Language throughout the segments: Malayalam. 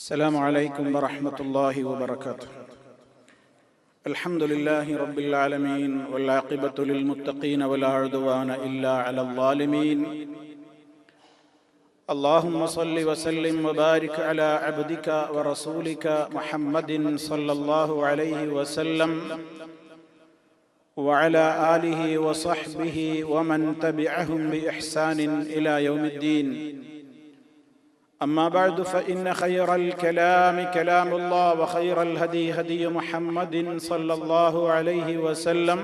السلام عليكم ورحمة الله وبركاته. الحمد لله رب العالمين والعاقبة للمتقين ولا عدوان إلا على الظالمين. اللهم صل وسلم وبارك على عبدك ورسولك محمد صلى الله عليه وسلم وعلى آله وصحبه ومن تبعهم بإحسان إلى يوم الدين. أما بعد فإن خير الكلام كلام الله وخير الهدي هدي محمد صلى الله عليه وسلم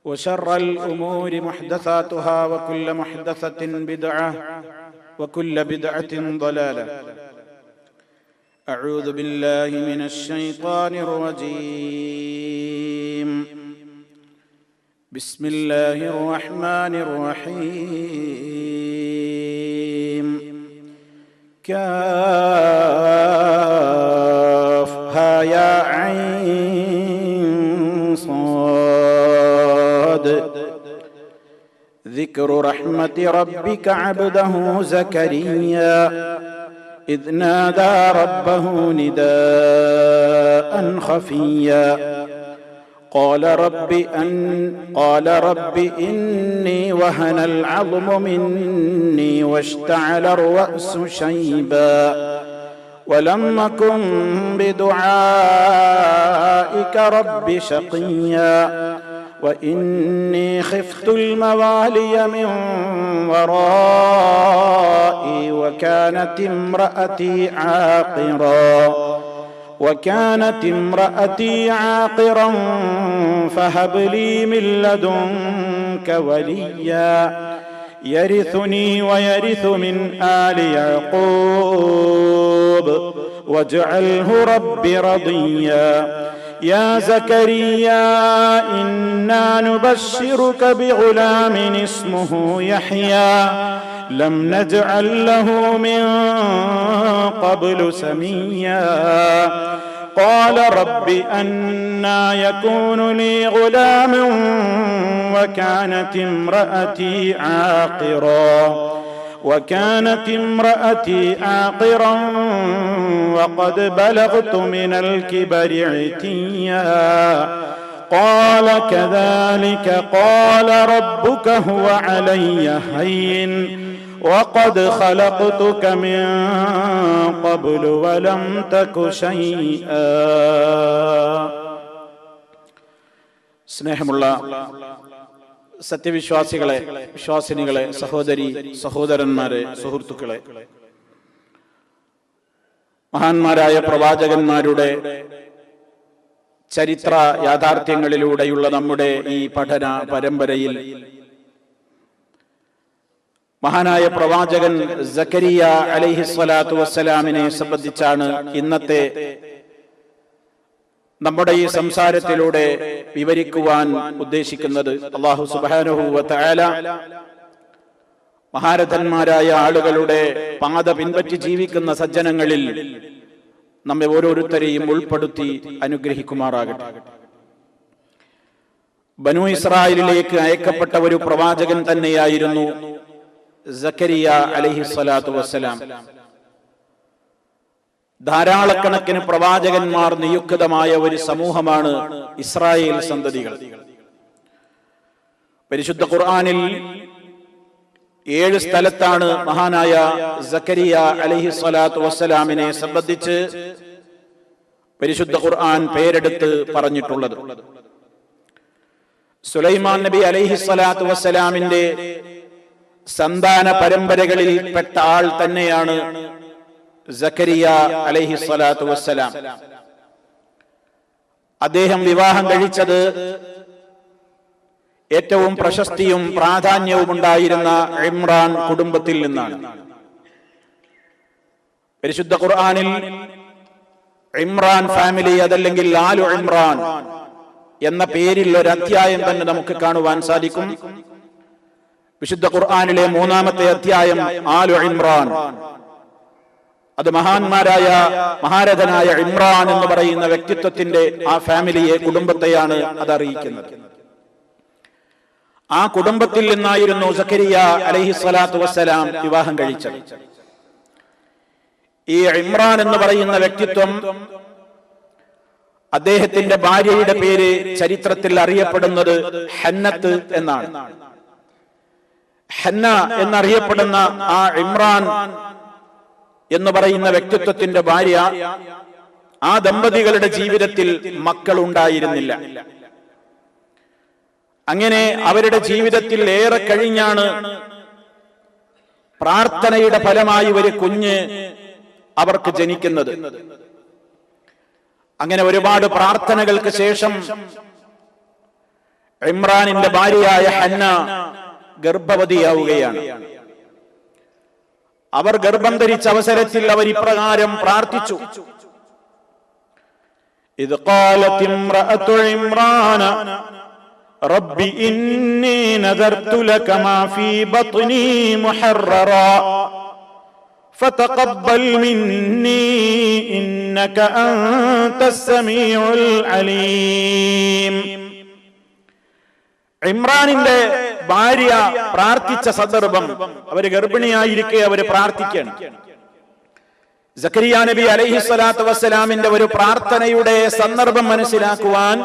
وشر الأمور محدثاتها وكل محدثة بدعة وكل بدعة ضلالة. أعوذ بالله من الشيطان الرجيم. بسم الله الرحمن الرحيم. كافها يا عين صاد. ذكر رحمة ربك عبده زكريا إذ نادى ربه نداء خفيا قال رب إني وهن العظم مني واشتعل الرأس شيبا ولم أكن بدعائك رب شقيا وإني خفت الموالي من ورائي وكانت امرأتي عاقرا فهب لي من لدنك وليا يرثني ويرث من آل يعقوب واجعله رب رضيا. يا زكريا إنا نبشرك بغلام اسمه يحيى لم نجعل له من قبل سميا قال رب أنى يكون لي غلام وكانت امرأتي عاقرا وقد بلغت من الكبر عتيا قال كذلك قال ربك هو علي هين وقد خلقتك من قبل ولم تك شيئا. സ്നേഹമുള്ള സത്യവിശ്വാസികളെ, വിശ്വാസിനികളെ, സഹോദരി സഹോദരന്മാരെ, സുഹൃത്തുക്കളെ, മഹാന്മാരായ പ്രവാചകന്മാരുടെ ചരിത്ര യാഥാർത്ഥ്യങ്ങളിലൂടെയുള്ള നമ്മുടെ ഈ പഠന പരമ്പരയിൽ മഹാനായ പ്രവാചകൻ സക്കരിയ അലൈഹിസ്സലാത്തു വസ്സലാമിനെ സംബന്ധിച്ചാണ് ഇന്നത്തെ നമ്മുടെ ഈ സംസാരത്തിലൂടെ വിവരിക്കുവാൻ ഉദ്ദേശിക്കുന്നത്. അല്ലാഹു സുബ്ഹാനഹു വ തആല മഹാരഥന്മാരായ ആളുകളുടെ പാത പിൻപറ്റി ജീവിക്കുന്ന സജ്ജനങ്ങളിൽ നമ്മെ ഓരോരുത്തരെയും ഉൾപ്പെടുത്തി അനുഗ്രഹിക്കുമാറാകട്ടെ. ബനൂ ഇസ്രായേലിലേക്ക് അയക്കപ്പെട്ട ഒരു പ്രവാചകൻ തന്നെയായിരുന്നു സക്കരിയ അലൈഹിസ്സലാത്തു വസ്സലാം. ധാരാളക്കണക്കിന് പ്രവാചകന്മാർ നിയുക്തമായ ഒരു സമൂഹമാണ് ഇസ്രായേൽ സന്തതികൾ. പരിശുദ്ധ ഖുർആനിൽ 7 സ്ഥലത്താണ് മഹാനായ സക്കരിയ അലൈഹിസ്സലാത്തു വസ്സലാമിനെ സംബന്ധിച്ച് പരിശുദ്ധ ഖുർആൻ പേരെടുത്ത് പറഞ്ഞിട്ടുള്ളത്. സുലൈമാൻ നബി അലൈഹിസ്സലാത്തു വസ്സലാമിന്റെ സന്താന പരമ്പരകളിൽ പെട്ട ആൾ തന്നെയാണ് സക്കരിയ അലൈഹിസ്സലാത്തു വസ്സലാം. അദ്ദേഹം വിവാഹം കഴിച്ചത് ഏറ്റവും പ്രശസ്തിയും പ്രാധാന്യവും ഉണ്ടായിരുന്ന ഇമ്രാൻ കുടുംബത്തിൽ നിന്നാണ്. പരിശുദ്ധ ഖുർആനിൽ ഇമ്രാൻ ഫാമിലി, അതല്ലെങ്കിൽ ആലു ഇമ്രാൻ എന്ന പേരിൽ ഒരു അധ്യായം തന്നെ നമുക്ക് കാണുവാൻ സാധിക്കും. വിശുദ്ധ ഖുർആനിലെ 3-ാമത്തെ അധ്യായം ആലു ഇമ്രാൻ. അത് മഹാരഥനായ ഇമ്രാൻ എന്ന് പറയുന്ന വ്യക്തിത്വത്തിന്റെ ആ ഫാമിലിയെ, കുടുംബത്തെയാണ് അത് അറിയിക്കുന്നത്. ആ കുടുംബത്തിൽ നിന്നായിരുന്നു സക്കരിയ അലൈഹിസ്സലാത്തു വസ്സലാം വിവാഹം കഴിച്ചത്. ഈ ഇമ്രാൻ എന്ന് പറയുന്ന വ്യക്തിത്വം, അദ്ദേഹത്തിന്റെ ഭാര്യയുടെ പേര് ചരിത്രത്തിൽ അറിയപ്പെടുന്നത് ഹന്നത്ത് എന്നാണ്. ഹന്ന എന്നറിയപ്പെടുന്ന ആ ഇമ്രാൻ എന്ന് പറയുന്ന വ്യക്തിത്വത്തിന്റെ ഭാര്യ, ആ ദമ്പതികളുടെ ജീവിതത്തിൽ മക്കൾ ഉണ്ടായിരുന്നില്ല. അങ്ങനെ അവരുടെ ജീവിതത്തിൽ ഏറെ കഴിഞ്ഞാണ് പ്രാർത്ഥനയുടെ ഫലമായി ഒരു കുഞ്ഞ് അവർക്ക് ജനിക്കുന്നത്. അങ്ങനെ ഒരുപാട് പ്രാർത്ഥനകൾക്ക് ശേഷം ഇമ്രാനിന്റെ ഭാര്യയായ ഹന്ന ഗർഭവതിയാവുകയാണ്. അവർ ഗർഭം ധരിച്ച അവസരത്തിൽ അവർ ഇപ്രകാരം പ്രാർത്ഥിച്ചു: ഇദ് ഖാലത് ഇംറഅതു ഇമ്രാന റബ്ബി ഇന്നി നദർതു ലക മാ ഫീ ബത്നി മുഹററാ ഫതഖബ്ബൽ മിന്നി ഇന്നക അൻതസ് സമീഉൽ അലീം. ഇമ്രാനിന്റെ ഭാര്യ പ്രാർത്ഥിച്ച സന്ദർഭം, അവര് ഗർഭിണിയായിരിക്കെ അവര് പ്രാർത്ഥിക്കുകയാണ്. സക്കരിയ നബി അലൈഹിസ്സലാത്തു വസ്സലാമിന്റെ ഒരു പ്രാർത്ഥനയുടെ സന്ദർഭം മനസ്സിലാക്കുവാൻ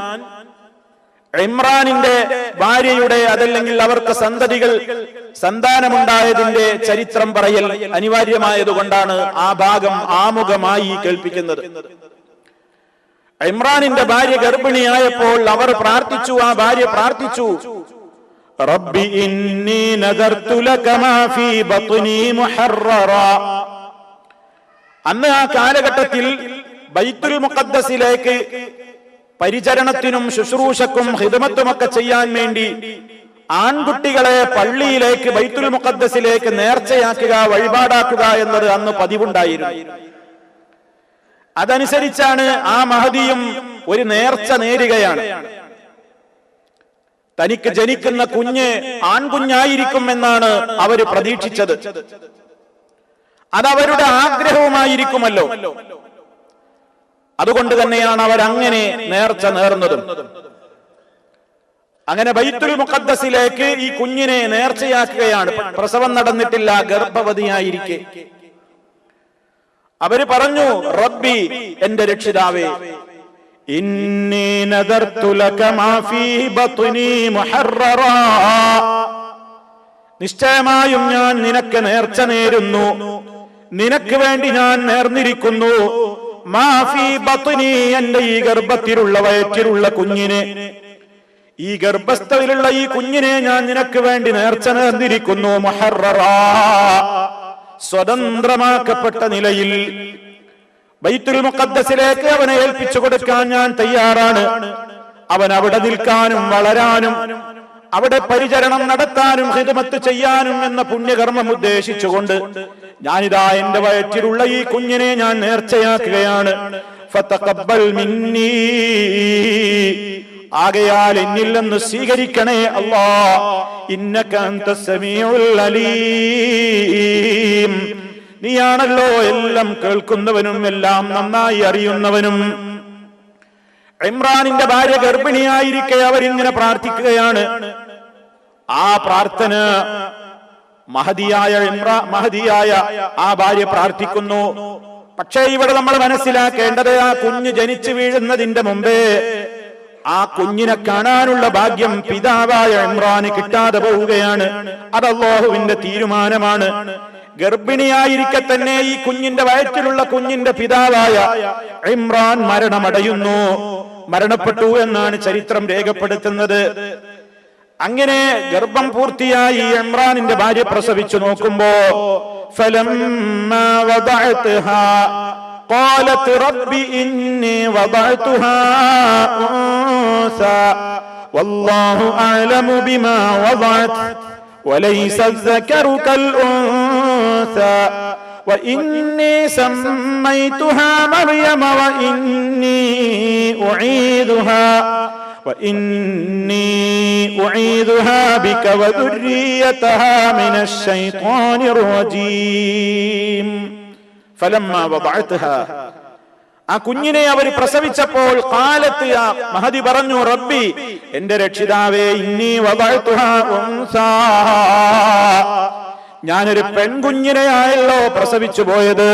ഇമ്രാനിന്റെ ഭാര്യയുടെ, അതല്ലെങ്കിൽ അവർക്ക് സന്താനമുണ്ടായതിന്റെ ചരിത്രം പറയൽ അനിവാര്യമായതുകൊണ്ടാണ് ആ ഭാഗം ആമുഖമായി കേൾപ്പിക്കുന്നത്. ഇമ്രാനിന്റെ ഭാര്യ ഗർഭിണിയായപ്പോൾ അവർ പ്രാർത്ഥിച്ചു, ആ ഭാര്യ പ്രാർത്ഥിച്ചു: റബ്ബി ഇന്നി നദർതു ലക മാ ഫീ ബത്നി മുഹററാ. അന്ന് ആ കാലഘട്ടത്തിൽ ബൈത്തുൽ മുഖദ്ദസിലേക്ക് പരിചരണത്തിനും ശുശ്രൂഷക്കും ഹിദമത്തുമൊക്കെ ചെയ്യാൻ വേണ്ടി ആൺകുട്ടികളെ പള്ളിയിലേക്ക്, ബൈത്തുൽ മുഖദ്ദസിലേക്ക് നേർച്ചയാക്കുക, വഴിപാടാക്കുക എന്നത് അന്ന് പതിവുണ്ടായിരുന്നു. അതനുസരിച്ചാണ് ആ മഹദിയും ഒരു നേർച്ച നേരുകയാണ്. തനിക്ക് ജനിക്കുന്ന കുഞ്ഞ് ആൺകുഞ്ഞായിരിക്കും എന്നാണ് അവര് പ്രതീക്ഷിച്ചത്. അതവരുടെ ആഗ്രഹവുമായിരിക്കുമല്ലോ. അതുകൊണ്ട് തന്നെയാണ് അവരങ്ങനെ നേർച്ച നേർന്നതും. അങ്ങനെ ബൈത്തുൽ മുഖദ്ദസിലേക്ക് ഈ കുഞ്ഞിനെ നേർച്ചയാക്കുകയാണ്. പ്രസവം നടന്നിട്ടില്ല, ഗർഭവതിയായിരിക്കെ അവര് പറഞ്ഞു: റബ്ബി, എന്റെ രക്ഷിതാവേ, ഇന്നി നദർതു ലക മാ ഫീ ബത്നി മുഹററാ. നിശ്ചയമായും ഞാൻ നിനക്ക് നേർച്ച നേരുന്നു, നിനക്ക് വേണ്ടി ഞാൻ നേർന്നിരിക്കുന്നു. മാ ഫീ ബത്നി, എന്റെ ഈ ഗർഭത്തിലുള്ള, വയറ്റിലുള്ള കുഞ്ഞിനെ, ഈ ഗർഭസ്ഥയിലുള്ള ഈ കുഞ്ഞിനെ ഞാൻ നിനക്ക് വേണ്ടി നേർച്ച നേർന്നിരിക്കുന്നു. മുഹററാ, സ്വതന്ത്രമാക്കപ്പെട്ട നിലയിൽ ബൈത്തുൽ മുഖദ്ദസിലേക്ക് അവനെ ഏൽപ്പിച്ചു കൊടുക്കാൻ ഞാൻ തയ്യാറാണ്. അവൻ അവിടെ നിൽക്കാനും വളരാനും അവിടെ പരിചരണം നടത്താനും ഖിദ്മത്ത് ചെയ്യാനും എന്ന പുണ്യകർമ്മം ഉദ്ദേശിച്ചുകൊണ്ട് ഞാനിതാ എന്റെ വയറ്റിലുള്ള ഈ കുഞ്ഞിനെ ഞാൻ നേർച്ചയാക്കുകയാണ്. ഫതഖബ്ബൽ മിന്നീ, ആകയാൽ എന്നിൽ നിന്ന് സ്വീകരിക്കണേ അല്ലാഹ്. ഇന്നക അൻതസ് സമീഉൽ അലീം, നീയാണല്ലോ എല്ലാം കേൾക്കുന്നവനും എല്ലാം നന്നായി അറിയുന്നവനും. ഇമ്രാനിന്റെ ഭാര്യ ഗർഭിണിയായിരിക്കെ അവരിങ്ങനെ പ്രാർത്ഥിക്കുകയാണ്. ആ പ്രാർത്ഥന മഹദിയായ ആ ഭാര്യ പ്രാർത്ഥിക്കുന്നു. പക്ഷേ ഇവിടെ നമ്മൾ മനസ്സിലാക്കേണ്ടത്, ആ കുഞ്ഞ് ജനിച്ചു വീഴുന്നതിന്റെ മുമ്പേ ആ കുഞ്ഞിനെ കാണാനുള്ള ഭാഗ്യം പിതാവായ ഇമ്രാന് കിട്ടാതെ പോവുകയാണ്. അത് അല്ലാഹുവിന്റെ തീരുമാനമാണ്. ഗർഭിണിയായിരിക്കെ തന്നെ ഈ കുഞ്ഞിന്റെ വയറ്റിലുള്ള കുഞ്ഞിന്റെ പിതാവായ ഇമ്രാൻ മരണപ്പെട്ടു എന്നാണ് ചരിത്രം രേഖപ്പെടുത്തുന്നത്. അങ്ങനെ ഗർഭം പൂർത്തിയായി ഇമ്രാനിന്റെ ഭാര്യ പ്രസവിച്ചു നോക്കുമ്പോ ഫലമ്മാ വദഅത്ഹാ ഖാലത് റബ്ബി ഇന്നി വദഅത്ഹാ ഉൻസാ വല്ലാഹു അഅലമു ബിമാ വദഅത് വലൈസ الذكر كالأنثى وإني سميتها مريم وإني أعيذها بك وذريتها من الشيطان الرجيم فلما وضعتها, ആ കുഞ്ഞിനെ അവർ പ്രസവിച്ചപ്പോൾ ഖാലത്ത്, മഹദി പറഞ്ഞു, റബ്ബി, എന്റെ രക്ഷിതാവേ, ഇന്നി വദഅതുഹാ ഉൻസാ, ഞാനൊരു പെൺകുഞ്ഞിനെയായല്ലോ പ്രസവിച്ചു പോയത്.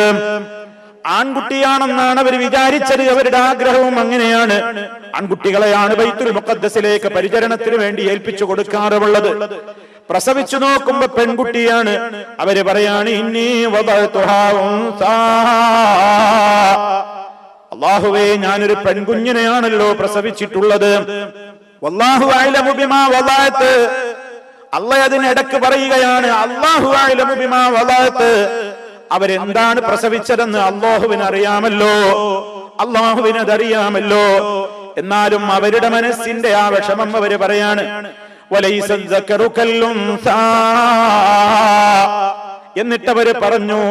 ആൺകുട്ടിയാണെന്നാണ് അവർ വിചാരിച്ചത്. അവരുടെ ആഗ്രഹവും അങ്ങനെയാണ്. ആൺകുട്ടികളെയാണ് ബൈത്തുൽ മുഖദ്ദസിലേക്ക് പരിചരണത്തിന് വേണ്ടി ഏൽപ്പിച്ചു കൊടുക്കാറുള്ളത്. പ്രസവിച്ചു നോക്കുമ്പോ പെൺകുട്ടിയാണ്. അവര് പറയാണ് ഇന്നീ വദഅതുഹാ ഉൻസാ, അല്ലാഹുവേ ഞാനൊരു പെൺകുഞ്ഞിനെയാണല്ലോ പ്രസവിച്ചിട്ടുള്ളത്. വല്ലാഹു അഅലമു ബിമാ വദഅത്, അല്ലാഹ് അതിനിടക്ക് പറയുകയാണ് അല്ലാഹു അഅലമു ബിമാ വദഅത്, അവരെന്താണ് പ്രസവിച്ചതെന്ന് അല്ലാഹുവിന് അറിയാമല്ലോ, അല്ലാഹുവിന് അതറിയാമല്ലോ. എന്നാലും അവരുടെ മനസ്സിന്റെ ആ വിഷമം അവര് പറയാണ് വലൈസ ദക്കറു കല്ലുൻസാ, എന്നിട്ടവര് പറഞ്ഞു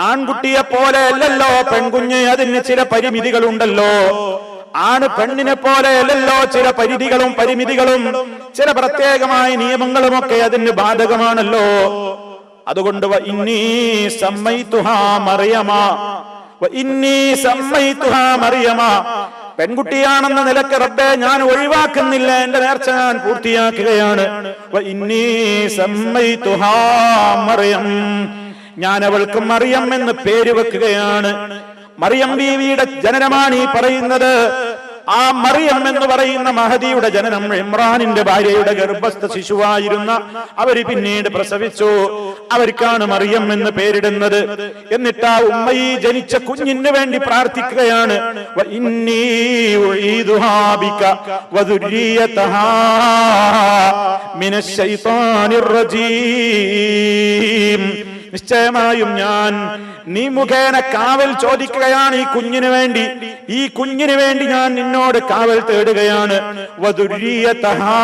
ആൺകുട്ടിയെ പോലെ അല്ലല്ലോ പെൺകുഞ്ഞ്, അതിന് ചില പരിമിതികളുണ്ടല്ലോ. ആണ് പെണ്ണിനെ പോലെ അല്ലല്ലോ, ചില പരിധികളും പരിമിതികളും ചില പ്രത്യേകമായ നിയമങ്ങളുമൊക്കെ അതിന് ബാധകമാണല്ലോ. അതുകൊണ്ട് ഇന്നീ സമ്മൈതുഹാ മറിയമ, ഇന്നീ സമ്മൈതുഹാ മറിയമ, പെൺകുട്ടിയാണെന്ന നിലക്ക് റബ്ബേ ഞാൻ ഒഴിവാക്കുന്നില്ല, എന്റെ നേർച്ച ഞാൻ പൂർത്തിയാക്കുകയാണ്. ഇന്നീ സമ്മൈതുഹാ മറിയം, ഞാൻ അവൾക്ക് മറിയം എന്ന് പേര് വെക്കുകയാണ്. മറിയം ബീവിയുടെ ജനനമാണ് ഈ പറയുന്നത്. ആ മറിയം എന്ന് പറയുന്ന മഹദിയുടെ ജനനം ഇമ്രാനിന്റെ ഭാര്യയുടെ ഗർഭസ്ഥ ശിശുവായിരുന്ന അവര് പിന്നീട് പ്രസവിച്ചു. അവർക്കാണ് മറിയം എന്ന് പേരിടുന്നത്. എന്നിട്ട് ആ ഉമ്മ ഈ ജനിച്ച കുഞ്ഞിന് വേണ്ടി പ്രാർത്ഥിക്കുകയാണ് വഇന്നീ ഉഈദുഹാ ബിക വദുരിയതഹാ മിനശ് ശൈത്വാനിർ റജീം, നിശ്ചയമായും ഞാൻ നീ മുഖേന കാവൽ ചോദിക്കുകയാണ് ഈ കുഞ്ഞിന് വേണ്ടി, ഈ കുഞ്ഞിന് വേണ്ടി ഞാൻ നിന്നോട് കാവൽ തേടുകയാണ്. വദുരിയതഹാ,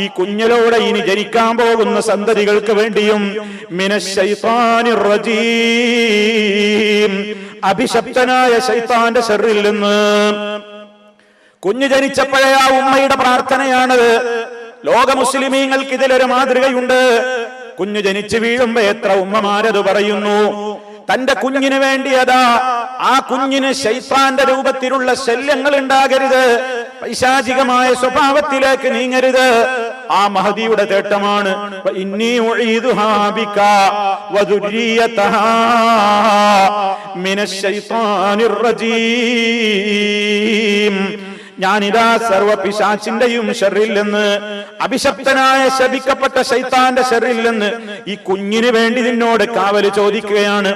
ഈ കുഞ്ഞിലൂടെ ഇനി ജനിക്കാൻ പോകുന്ന സന്തതികൾക്ക് വേണ്ടിയും മിനശ് ശൈത്വാനിർ റജീം, അഭിശപ്തനായ ശൈത്താന്റെ ശർറിൽ നിന്ന്. കുഞ്ഞ് ജനിച്ചപ്പോഴേ ആ ഉമ്മയുടെ പ്രാർത്ഥനയാണത്. ലോക മുസ്ലിമീങ്ങൾക്ക് ഇതിലൊരു മാതൃകയുണ്ട്. കുഞ്ഞു ജനിച്ചു വീഴുമ്പോ എത്ര ഉമ്മമാരത് പറയുന്നു. തന്റെ കുഞ്ഞിന് വേണ്ടി അതാ ആ കുഞ്ഞിന് ശൈത്താന്റെ രൂപത്തിലുള്ള ശല്യങ്ങൾ ഉണ്ടാകരുത്, പൈശാചികമായ സ്വഭാവത്തിലേക്ക് നീങ്ങരുത്. ആ മഹദിയുടെ തേട്ടമാണ് ഇന്നീ ഉഈദുഹാ ബിക വദുരിയതഹാ മിനശ് ശൈത്വാനിർ റജീം, ഞാനിതാ സർവ പിശാചിന്റെയും ശർറിൽ നിന്ന്, അഭിശപ്തനായ ശപിക്കപ്പെട്ട ശൈത്താന്റെ ശർറിൽ നിന്ന് ഈ കുഞ്ഞിന് വേണ്ടി നിന്നോട് കാവല് ചോദിക്കുകയാണ്.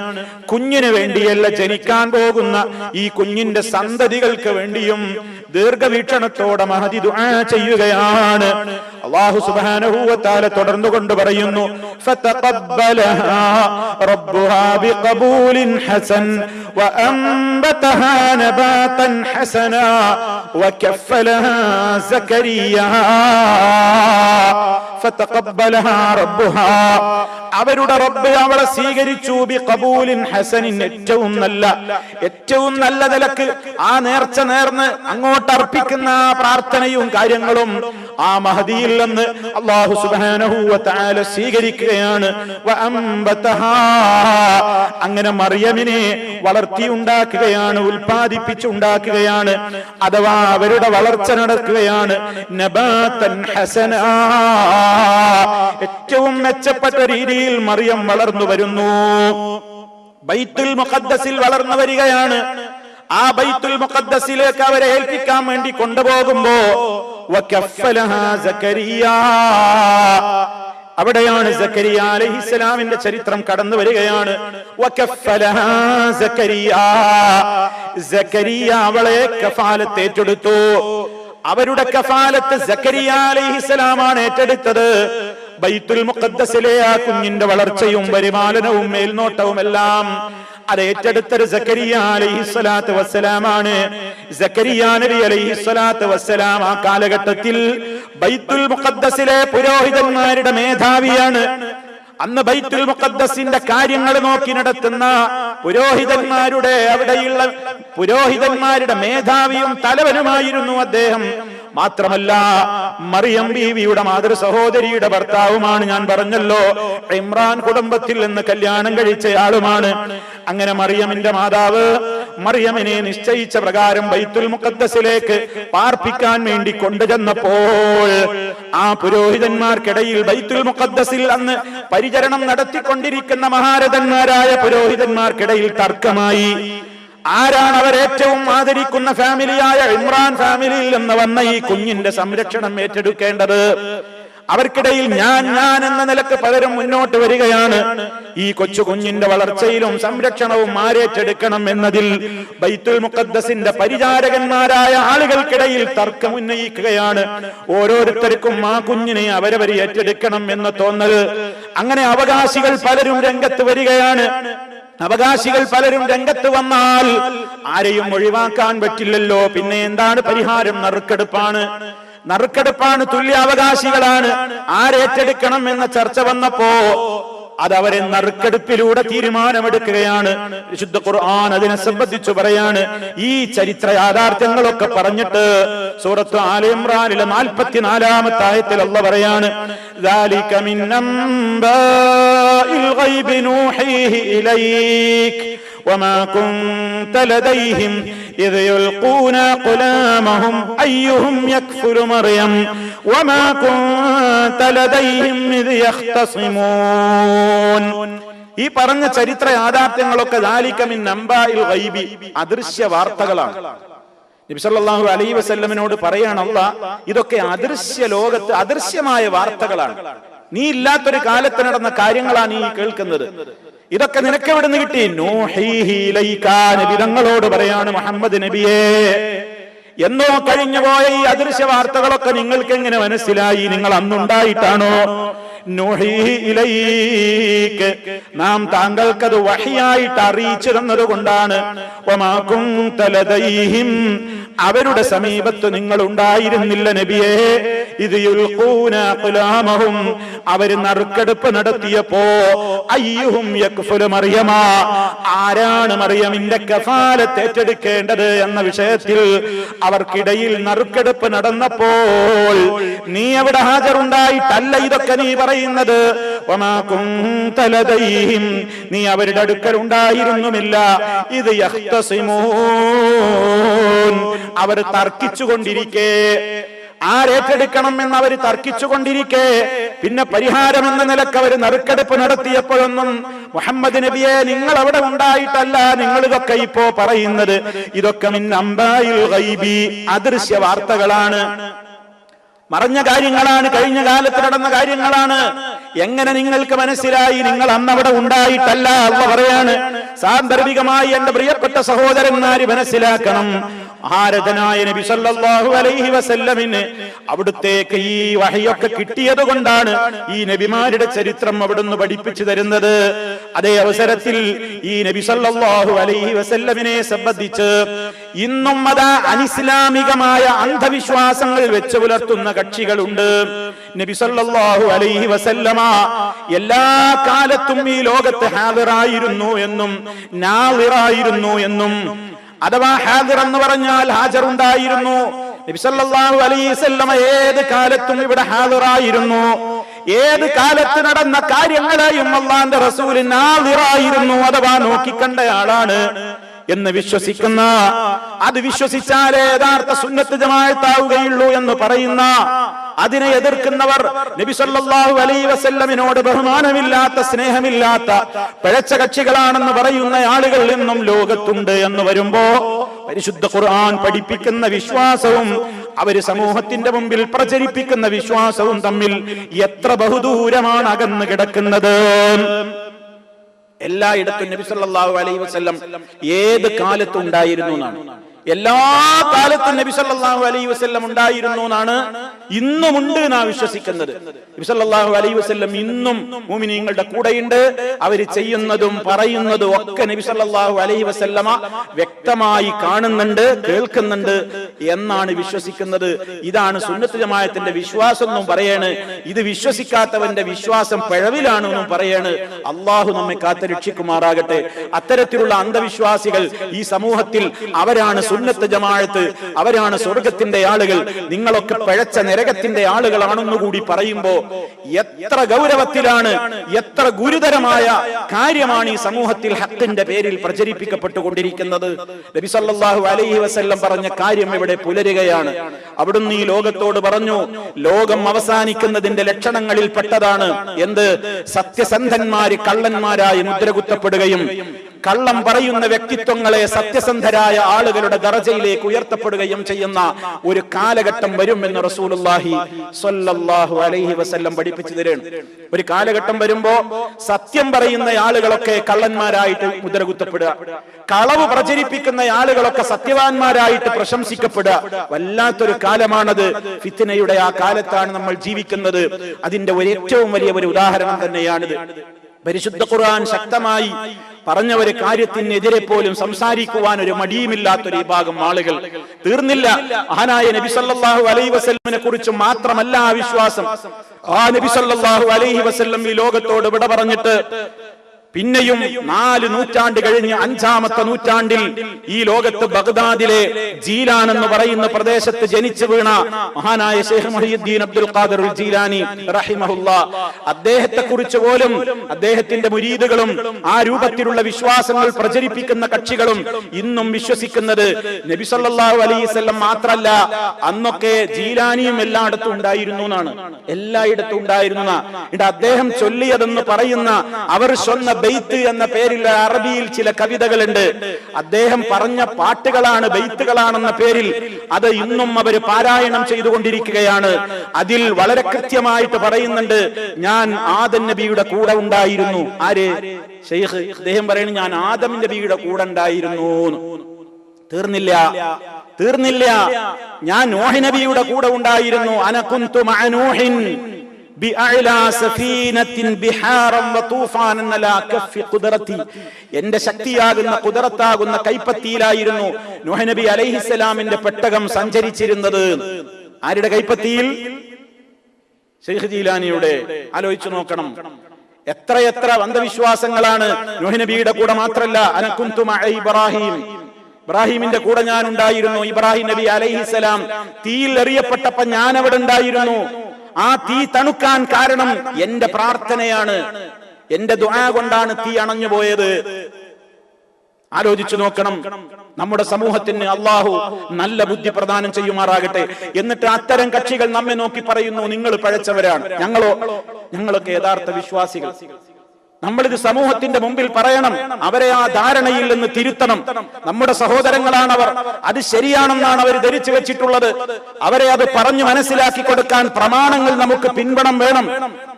കുഞ്ഞിന് വേണ്ടിയല്ല, ജനിക്കാൻ പോകുന്ന ഈ കുഞ്ഞിന്റെ സന്തതികൾക്ക് വേണ്ടിയും ദീർഘവീക്ഷണത്തോടെ മഹദി ദുആ ചെയ്യുകയാണ്. അല്ലാഹു സുബ്ഹാനഹു വ തആല തുടർന്നു കൊണ്ട് പറയുന്നു ഫതഖബ്ബലഹാ റബ്ബുഹാ ബിഖബൂലിൻ ഹസൻ വഅൻബതഹാ നബാതൻ ഹസനാ വകഫലഹാ സകരിയ്യാ ഫതഖബ്ബലഹാ റബ്ബുഹാ, അവരുടെ റബ്ബ് അവളെ സ്വീകരിച്ചു. ബിഖബൂലിൻ ഹസനിൻ, ഏറ്റവും നല്ല നിലക്ക് ആ നേർച്ച നേർന്ന് അങ്ങോട്ട് അർപ്പിക്കുന്ന പ്രാർത്ഥനയും കാര്യങ്ങളും ആ മഹദിയിൽ നിന്ന് അല്ലാഹു സുബ്ഹാനഹു വ തആല സ്വീകരിക്കുകയാണ്. വഅൻബതഹാ, അങ്ങനെ മറിയമിനെ വളർത്തിയുണ്ടാക്കുകയാണ്, ഉൽപ്പാദിപ്പിച്ചുണ്ടാക്കുകയാണ്, അഥവാ അവരുടെ വളർച്ച നടക്കുകയാണ്. നബാതൻ ഹസനാ, ഏറ്റവും മെച്ചപ്പെട്ട രീതിയിൽ മറിയം വളർന്നു വരുന്നു. ബൈത്തുൽ മുഖദ്ദസിൽ വളർന്നു വരികയാണ്. ആ ബൈത്തുൽ മുഖദ്ദസിലേക്ക് അവരെ ഏൽപ്പിക്കാൻ വേണ്ടി കൊണ്ടുപോകുമ്പോ വകഫലഹാ സക്കരിയ്യാ, അവിടെയാണ് സക്കരിയ അലൈഹിസ്സലാമിന്റെ ചരിത്രം കടന്നു വരികയാണ്. വകഫലഹാ സക്കരിയ്യാ, സക്കരിയ അവളെ കഫാലത്ത് ഏറ്റെടുത്തു. അവരുടെ കഫാലത്ത് സക്കരിയ അലൈഹിസ്സലാമാണ് ഏറ്റെടുത്തത്. ബൈത്തുൽ മുഖദ്ദസിലെ ആ കുഞ്ഞിന്റെ വളർച്ചയും പരിപാലനവും മേൽനോട്ടവും എല്ലാം അത് ഏറ്റെടുത്തത് സക്കരിയ അലൈഹിസ്സലാത്തു വസ്സലാമാണ്. സക്കരിയ നബി അലൈഹിസ്സലാത്തു വസ്സലാം ആ കാലഘട്ടത്തിൽ ബൈത്തുൽ മുഖദ്ദസിലെ പുരോഹിതന്മാരുടെ മേധാവിയാണ്. അന്ന് ബൈത്തുൽ മുഖദ്ദസിന്റെ കാര്യങ്ങൾ നോക്കി നടത്തുന്ന പുരോഹിതന്മാരുടെ അവിടെയുള്ള പുരോഹിതന്മാരുടെ മേധാവിയും തലവനുമായിരുന്നു അദ്ദേഹം. മാത്രമല്ല മറിയം ബീവിയുടെ മാതൃ സഹോദരിയുടെ ഭർത്താവുമാണ്. ഞാൻ പറഞ്ഞല്ലോ, ഇമ്രാൻ കുടുംബത്തിൽ നിന്ന് കല്യാണം കഴിച്ചയാളുമാണ്. അങ്ങനെ മറിയമിന്റെ മാതാവ് മറിയമിനെ നിശ്ചയിച്ച പ്രകാരം ബൈത്തുൽ മുഖദ്ദസിലേക്ക് പാർപ്പിക്കാൻ വേണ്ടി കൊണ്ടുചെന്നപ്പോൾ ആ പുരോഹിതന്മാർക്കിടയിൽ ബൈത്തുൽ മുഖദ്ദസിൽ അന്ന് പരിചരണം നടത്തിക്കൊണ്ടിരിക്കുന്ന മഹാരഥന്മാരായ പുരോഹിതന്മാർക്കിടയിൽ തർക്കമായി. ആരാണ് അവരേറ്റവും ആദരിക്കുന്ന ഫാമിലിയായ ഇമ്രാൻ ഫാമിലിയിൽ നിന്ന് വന്ന ഈ കുഞ്ഞിന്റെ സംരക്ഷണം ഏറ്റെടുക്കേണ്ടത്? അവർക്കിടയിൽ ഞാൻ എന്ന നിലക്ക് പലരും മുന്നോട്ട് വരികയാണ്. ഈ കൊച്ചു കുഞ്ഞിന്റെ വളർച്ചയിലും സംരക്ഷണവും ആരേറ്റെടുക്കണം എന്നതിൽ ബൈത്തുൽ മുഖദ്ദസിന്റെ പരിചാരകന്മാരായ ആളുകൾക്കിടയിൽ തർക്കം ഉന്നയിക്കുകയാണ്. ഓരോരുത്തർക്കും ആ കുഞ്ഞിനെ അവരവർ ഏറ്റെടുക്കണം എന്ന് തോന്നൽ. അങ്ങനെ അവകാശികൾ പലരും രംഗത്ത് വരികയാണ്. അവകാശികൾ പലരും രംഗത്ത് വന്നാൽ ആരെയും ഒഴിവാക്കാൻ പറ്റില്ലല്ലോ. പിന്നെ എന്താണ് പരിഹാരം? നറുക്കെടുപ്പാണ്, തുല്യാവകാശികളാണ്. ആരേറ്റെടുക്കണം എന്ന ചർച്ച വന്നപ്പോ അതവരെ നറുക്കെടുപ്പിലൂടെ തീരുമാനമെടുക്കുകയാണ്. വിശുദ്ധ ഖുർആൻ അതിനെ സംബന്ധിച്ചു പറയാണ്. ഈ ചരിത്ര യാഥാർത്ഥ്യങ്ങളൊക്കെ പറഞ്ഞിട്ട് സൂറത്ത് ആല ഇംറാനിലെ 44-ാമത്തെ ആയത്തിൽ അല്ലാഹു പറയാണ്, ذَلِكَ مِنْ أَنْبَاءِ الْغَيْبِ نُوحِيهِ إِلَيْكَ وَمَا كُنْتَ لَدَيْهِمْ إِذْ يُلْقُونَ أَقْلَامَهُمْ أَيُّهُمْ يَكْفُلُ مَرْيَمَ وَمَا كُنْتَ لَدَيْهِمْ إِذْ يَخْتَصِمُونَ. ഈ പറഞ്ഞ ചരിത്ര യാഥാർത്ഥ്യങ്ങളൊക്കെ ذَلِكَ مِنْ أَنْبَاءِ الْغَيْبِ അദൃശ്യ വാർത്തകളാണ്. നബി സല്ലല്ലാഹു അലൈഹി വസല്ലമിനോട് പറയാണ് അല്ലാഹ്, ഇതൊക്കെ അദൃശ്യ ലോകത്ത് അദൃശ്യമായ വാർത്തകളാണ്. നീ ഇല്ലാത്തൊരു കാലത്ത് നടന്ന കാര്യങ്ങളാണ് നീ കേൾക്കുന്നത്. ഇതൊക്കെ നിനക്ക് എവിടുന്ന് കിട്ടി? നൂഹീഹി ഇലൈക, നബി തങ്ങളോട് പറയാണ്, മുഹമ്മദ് നബിയേ, എന്നോ കഴിഞ്ഞുപോയ ഈ അദൃശ്യ വാർത്തകളൊക്കെ നിങ്ങൾക്ക് എങ്ങനെ മനസ്സിലായി? നിങ്ങൾ അന്നുണ്ടായിട്ടാണോ? നൂഹീഹി ഇലൈക, നാം താങ്കൾക്കത് വഹിയായിട്ട് അറിയിച്ചു തന്നതുകൊണ്ടാണ്. വമാ കുൻത ലദൈഹിം, അവരുടെ സമീപത്ത് നിങ്ങൾ ഉണ്ടായിരുന്നില്ല നബിയേ. ഇത് യുൽഖൂന അഖ്ലാമഹും, അവര് നറുക്കെടുപ്പ് നടത്തിയപ്പോ അയ്യുഹും യക്ഫുലു മറിയമ, ആരാണ് മറിയമിന്റെ കഫാലത്ത് ഏറ്റെടുക്കേണ്ടത് എന്ന വിഷയത്തിൽ അവർക്കിടയിൽ നറുക്കെടുപ്പ് നടന്നപ്പോൾ നീ അവിടെ ഹാജറുണ്ടായിട്ടല്ല ഇതൊക്കെ നീ പറയുന്നത്. വമാ കുൻത ലദൈഹിം, നീ അവരുടെ അടുക്കൽ ഉണ്ടായിരുന്നുമില്ല. ഇത് യഖ്തസിമൂൻ, അവർ തർക്കിച്ചുകൊണ്ടിരിക്കെ, ആരേറ്റെടുക്കണം എന്ന് അവർ തർക്കിച്ചുകൊണ്ടിരിക്കെ, പിന്നെ പരിഹാരം എന്ന നിലക്ക് അവർ നറുക്കെടുപ്പ് നടത്തിയപ്പോഴൊന്നും മുഹമ്മദ് നബിയെ നിങ്ങൾ അവിടെ ഉണ്ടായിട്ടല്ല നിങ്ങൾ ഇതൊക്കെ ഇപ്പോ പറയുന്നത്. ഇതൊക്കെ മിൻ അംബായിൽ ഗൈബി, അദൃശ്യ വാർത്തകളാണ്, മറഞ്ഞ കാര്യങ്ങളാണ്, കഴിഞ്ഞ കാലത്ത് നടന്ന കാര്യങ്ങളാണ്. എങ്ങനെ നിങ്ങൾക്ക് മനസ്സിലായി? നിങ്ങൾ അന്നവിടെ ഉണ്ടായിട്ടല്ല. അല്ലാഹു പറയാണ്, സാന്ദർഭികമായി എന്റെ പ്രിയപ്പെട്ട സഹോദരന്മാര് മനസ്സിലാക്കണം, മഹാരഥനായ നബി സല്ലല്ലാഹു അലൈഹി വസല്ലമിന് അവിടുത്തേക്ക് ഈ വഹയൊക്കെ കിട്ടിയത് കൊണ്ടാണ് ഈ നബിമാരുടെ ചരിത്രം അവിടുന്ന് പഠിപ്പിച്ചു തരുന്നത്. അതേ അവസരത്തിൽ ഈ നബി സല്ലല്ലാഹു അലൈഹി വസല്ലമിനെ സംബന്ധിച്ച് ഇന്നും അതാ അനിസ്ലാമികമായ അന്ധവിശ്വാസങ്ങൾ വെച്ച് പുലർത്തുന്ന കക്ഷികളുണ്ട്. നബി സല്ലല്ലാഹു അലൈഹി വസല്ലമ എല്ലാ കാലത്തും ഈ ലോകത്ത് ഹാദിറായിരുന്നു എന്നും നാളിറായിരുന്നു എന്നും, അഥവാ ഹാദിർ എന്ന് പറഞ്ഞാൽ ഹാജറുണ്ടായിരുന്നു. നബി സല്ലല്ലാഹു അലൈഹി വസല്ലമ ഏത് കാലത്തും ഇവിടെ ഹാദിറായിരുന്നു. ഏത് കാലത്ത് നടന്ന കാര്യങ്ങളെയും അല്ലാഹുവിന്റെ റസൂൽ നാളിറായിരുന്നു, അഥവാ നോക്കിക്കണ്ടയാളാണ് എന്ന് വിശ്വസിക്കുന്ന, അത് വിശ്വസിച്ചാലേ യഥാർത്ഥ സുന്നത്ത് ജമാഅത്താവുകയുള്ളൂ എന്ന് പറയുന്ന, അതിനെ എതിർക്കുന്നവർ നബി സല്ലല്ലാഹു അലൈഹി വസല്ലമിനോട് ബഹുമാനമില്ലാത്ത, സ്നേഹമില്ലാത്ത പിഴച്ച കക്ഷികളാണെന്ന് പറയുന്ന ആളുകൾ എന്നും ലോകത്തുണ്ട് എന്ന് വരുമ്പോ പരിശുദ്ധ ഖുർആൻ പഠിപ്പിക്കുന്ന വിശ്വാസവും അവര് സമൂഹത്തിന്റെ മുമ്പിൽ പ്രചരിപ്പിക്കുന്ന വിശ്വാസവും തമ്മിൽ എത്ര ബഹുദൂരമാണ് അകന്നു കിടക്കുന്നത്. എല്ലായിടത്തും നബി സല്ലല്ലാഹു അലൈഹി വസല്ലം ഏത് കാലത്തും ഉണ്ടായിരുന്നു എന്നാണ്. എല്ലാ കാലത്തും നബി സല്ലല്ലാഹു അലൈഹി വസല്ലം ഉണ്ടായിരുന്നു എന്നാണ്, ഇന്നുമുണ്ട് എന്നാണ് വിശ്വസിക്കുന്നത്. നബി സല്ലല്ലാഹു അലൈഹി വസല്ലം ഇന്നും മുഅ്മിനീങ്ങളുടെ കൂടെയുണ്ട്. അവര് ചെയ്യുന്നതും പറയുന്നതും ഒക്കെ നബി സല്ലല്ലാഹു അലൈഹി വസല്ലമ വ്യക്തമായി കാണുന്നുണ്ട്, കേൾക്കുന്നുണ്ട് എന്നാണ് വിശ്വസിക്കുന്നത്. ഇതാണ് സുന്നത്ത് ജമാഅത്തിന്റെ വിശ്വാസം എന്നും പറയാണ്. ഇത് വിശ്വസിക്കാത്തവന്റെ വിശ്വാസം പിഴവിലാണെന്നും പറയാണ്. അള്ളാഹു നമ്മെ കാത്ത് രക്ഷിക്കുമാറാകട്ടെ. അത്തരത്തിലുള്ള അന്ധവിശ്വാസികൾ ഈ സമൂഹത്തിൽ അവരാണ് സുന്നത്ത് ജമാഅത്ത്, അവരാണ് സ്വർഗത്തിന്റെ ആളുകൾ, നിങ്ങളൊക്കെ പിഴച്ച നരകത്തിന്റെ ആളുകളാണെന്നുകൂടി പറയുമ്പോ എത്ര ഗൗരവത്തിലാണ്, എത്ര ഗുരുതരമായ കാര്യമാണ് ഈ സമൂഹത്തിൽ ഹക്കിന്റെ പേരിൽ പ്രചരിപ്പിക്കപ്പെട്ടുകൊണ്ടിരിക്കുന്നത്. നബി സല്ലല്ലാഹു അലൈഹി വസല്ലം പറഞ്ഞ കാര്യം ഇവിടെ പുലരുകയാണ്. അവിടുന്ന് ഈ ലോകത്തോട് പറഞ്ഞു, ലോകം അവസാനിക്കുന്നതിന്റെ ലക്ഷണങ്ങളിൽ പെട്ടതാണ് എന്ത്? സത്യസന്ധന്മാര് കള്ളന്മാരായി മുദ്രകുത്തപ്പെടുകയും കള്ളം പറയുന്ന വ്യക്തിത്വങ്ങളെ സത്യസന്ധരായ ആളുകളുടെ ദറജയിലേക്ക് ഉയർത്തപ്പെടുകയും ചെയ്യുന്ന ഒരു കാലഘട്ടം വരുമെന്ന് റസൂലുള്ളാഹി സ്വല്ലല്ലാഹു അലൈഹി വസല്ലം പഠിപ്പിച്ചു തരുന്നു. ഒരു കാലഘട്ടം വരുമ്പോ സത്യം പറയുന്ന ആളുകളൊക്കെ കള്ളന്മാരായിട്ട് മുദ്രകുത്തപ്പെടുക, കളവ് പ്രചരിപ്പിക്കുന്ന ആളുകളൊക്കെ സത്യവാന്മാരായിട്ട് പ്രശംസിക്കപ്പെടുക. വല്ലാത്തൊരു കാലമാണത്. ഫിത്നയുടെ ആ കാലത്താണ് നമ്മൾ ജീവിക്കുന്നത്. അതിന്റെ ഏറ്റവും വലിയ ഒരു ഉദാഹരണം തന്നെയാണിത്. പരിശുദ്ധ ഖുർആൻ ശക്തമായി പറഞ്ഞ ഒരു കാര്യത്തിനെതിരെ പോലും സംസാരിക്കുവാൻ ഒരു മടിയുമില്ലാത്തൊരു വിഭാഗം ആളുകൾ. തീർന്നില്ല. മഹാനായ നബി സല്ലല്ലാഹു അലൈഹി വസല്ലമിനെ കുറിച്ച് മാത്രമല്ല ആ വിശ്വാസം. ആ നബി സല്ലല്ലാഹു അലൈഹി വസല്ലം ഈ ലോകത്തോട് വിട പറഞ്ഞിട്ട് പിന്നെയും 4 നൂറ്റാണ്ട് കഴിഞ്ഞ് 5ാമത്തെ നൂറ്റാണ്ടിൽ ഈ ലോകത്ത് ബഗ്ദാദിലെ ജീലാൻ എന്ന് പറയുന്ന പ്രദേശത്ത് ജനിച്ചു വീണ മഹാനായ ശൈഖ് മുഹയ്യിദ്ദീൻ അബ്ദുൽ ഖാദിർ ജീലാനി റഹിമഹുല്ലാഹ്, അദ്ദേഹത്തെ കുറിച്ച് പോലും അദ്ദേഹത്തിന്റെ മുരീദുകളും ആ രൂപത്തിലുള്ള വിശ്വാസങ്ങൾ പ്രചരിപ്പിക്കുന്ന കക്ഷികളും ഇന്നും വിശ്വസിക്കുന്നത് നബി സല്ലല്ലാഹു അലൈഹി വസല്ലം മാത്രല്ല, അന്നൊക്കെ ജീലാനിയും എല്ലായിടത്തും ഉണ്ടായിരുന്നു എന്നാണ്. എല്ലായിടത്തും ഉണ്ടായിരുന്നു. അദ്ദേഹം ചൊല്ലിയതെന്ന് പറയുന്ന അവർ സ്വന്ന ബെയ്ത്ത് എന്ന പേരിൽ അറബിയിൽ ചില കവിതകളുണ്ട്. അദ്ദേഹം പറഞ്ഞ പാട്ടുകളാണ്, ബെയ്ത്തുകളാണെന്ന പേരിൽ അത് ഇന്നും അവർ പാരായണം ചെയ്തുകൊണ്ടിരിക്കുകയാണ്. അതിൽ വളരെ കൃത്യമായിട്ട് പറയുന്നുണ്ട്, ഞാൻ ആദം നബിയുടെ കൂടെ ഉണ്ടായിരുന്നു. ആര്? ശൈഖ്. അദ്ദേഹം പറയുന്നു, ഞാൻ ആദം നബിയുടെ കൂടെ ഉണ്ടായിരുന്നു. തീർന്നില്ല. ഞാൻ നൂഹ് നബിയുടെ കൂടെ ഉണ്ടായിരുന്നു. അന കുന്തു മഅ നൂഹിൻ എന്റെ ശക്തിയാകുന്ന ഖുദറത്താകുന്ന കൈപ്പത്തിയിലായിരുന്നു നൂഹ് നബി അലൈഹിസ്സലാമിന്റെ പെട്ടകം സഞ്ചരിച്ചിരുന്നത്. ആരുടെ കൈപ്പത്തിയിൽ? ശൈഖ് ജീലാനിയുടെ. ആലോചിച്ചു നോക്കണം, എത്രയെത്ര അന്ധവിശ്വാസങ്ങളാണ്. നൂഹ് നബിയുടെ കൂടെ മാത്രല്ല, അന കുന്തു മഅ ഇബ്രാഹിം, ഇബ്രാഹിമിന്റെ കൂടെ ഞാൻ ഉണ്ടായിരുന്നു. ഇബ്രാഹിം നബി അലൈഹിസ്സലാം തീയിൽ എറിയപ്പെട്ടപ്പോ ഞാൻ അവിടെ ഉണ്ടായിരുന്നു. ആ തീ തണുക്കാൻ കാരണം എന്റെ പ്രാർത്ഥനയാണ്, എന്റെ ദുആ കൊണ്ടാണ് തീ അണഞ്ഞു പോയത്. ആലോചിച്ചു നോക്കണം. നമ്മുടെ സമൂഹത്തിന് അള്ളാഹു നല്ല ബുദ്ധി പ്രദാനം ചെയ്യുമാറാകട്ടെ. എന്നിട്ട് അത്തരം കക്ഷികൾ നമ്മെ നോക്കി പറയുന്നു, നിങ്ങൾ പഴച്ചവരാണ്. ഞങ്ങളൊക്കെ യഥാർത്ഥ വിശ്വാസികൾ. നമ്മളിത് സമൂഹത്തിന്റെ മുമ്പിൽ പറയണം. അവരെ ആ ധാരണയിൽ നിന്ന് തിരുത്തണം. നമ്മുടെ സഹോദരങ്ങളാണവർ, അത് ശരിയാണെന്നാണ് അവർ ധരിച്ചു വെച്ചിട്ടുള്ളത്. അവരെ അത് പറഞ്ഞു മനസ്സിലാക്കി കൊടുക്കാൻ പ്രമാണങ്ങൾ നമുക്ക് പിൻബലം വേണം.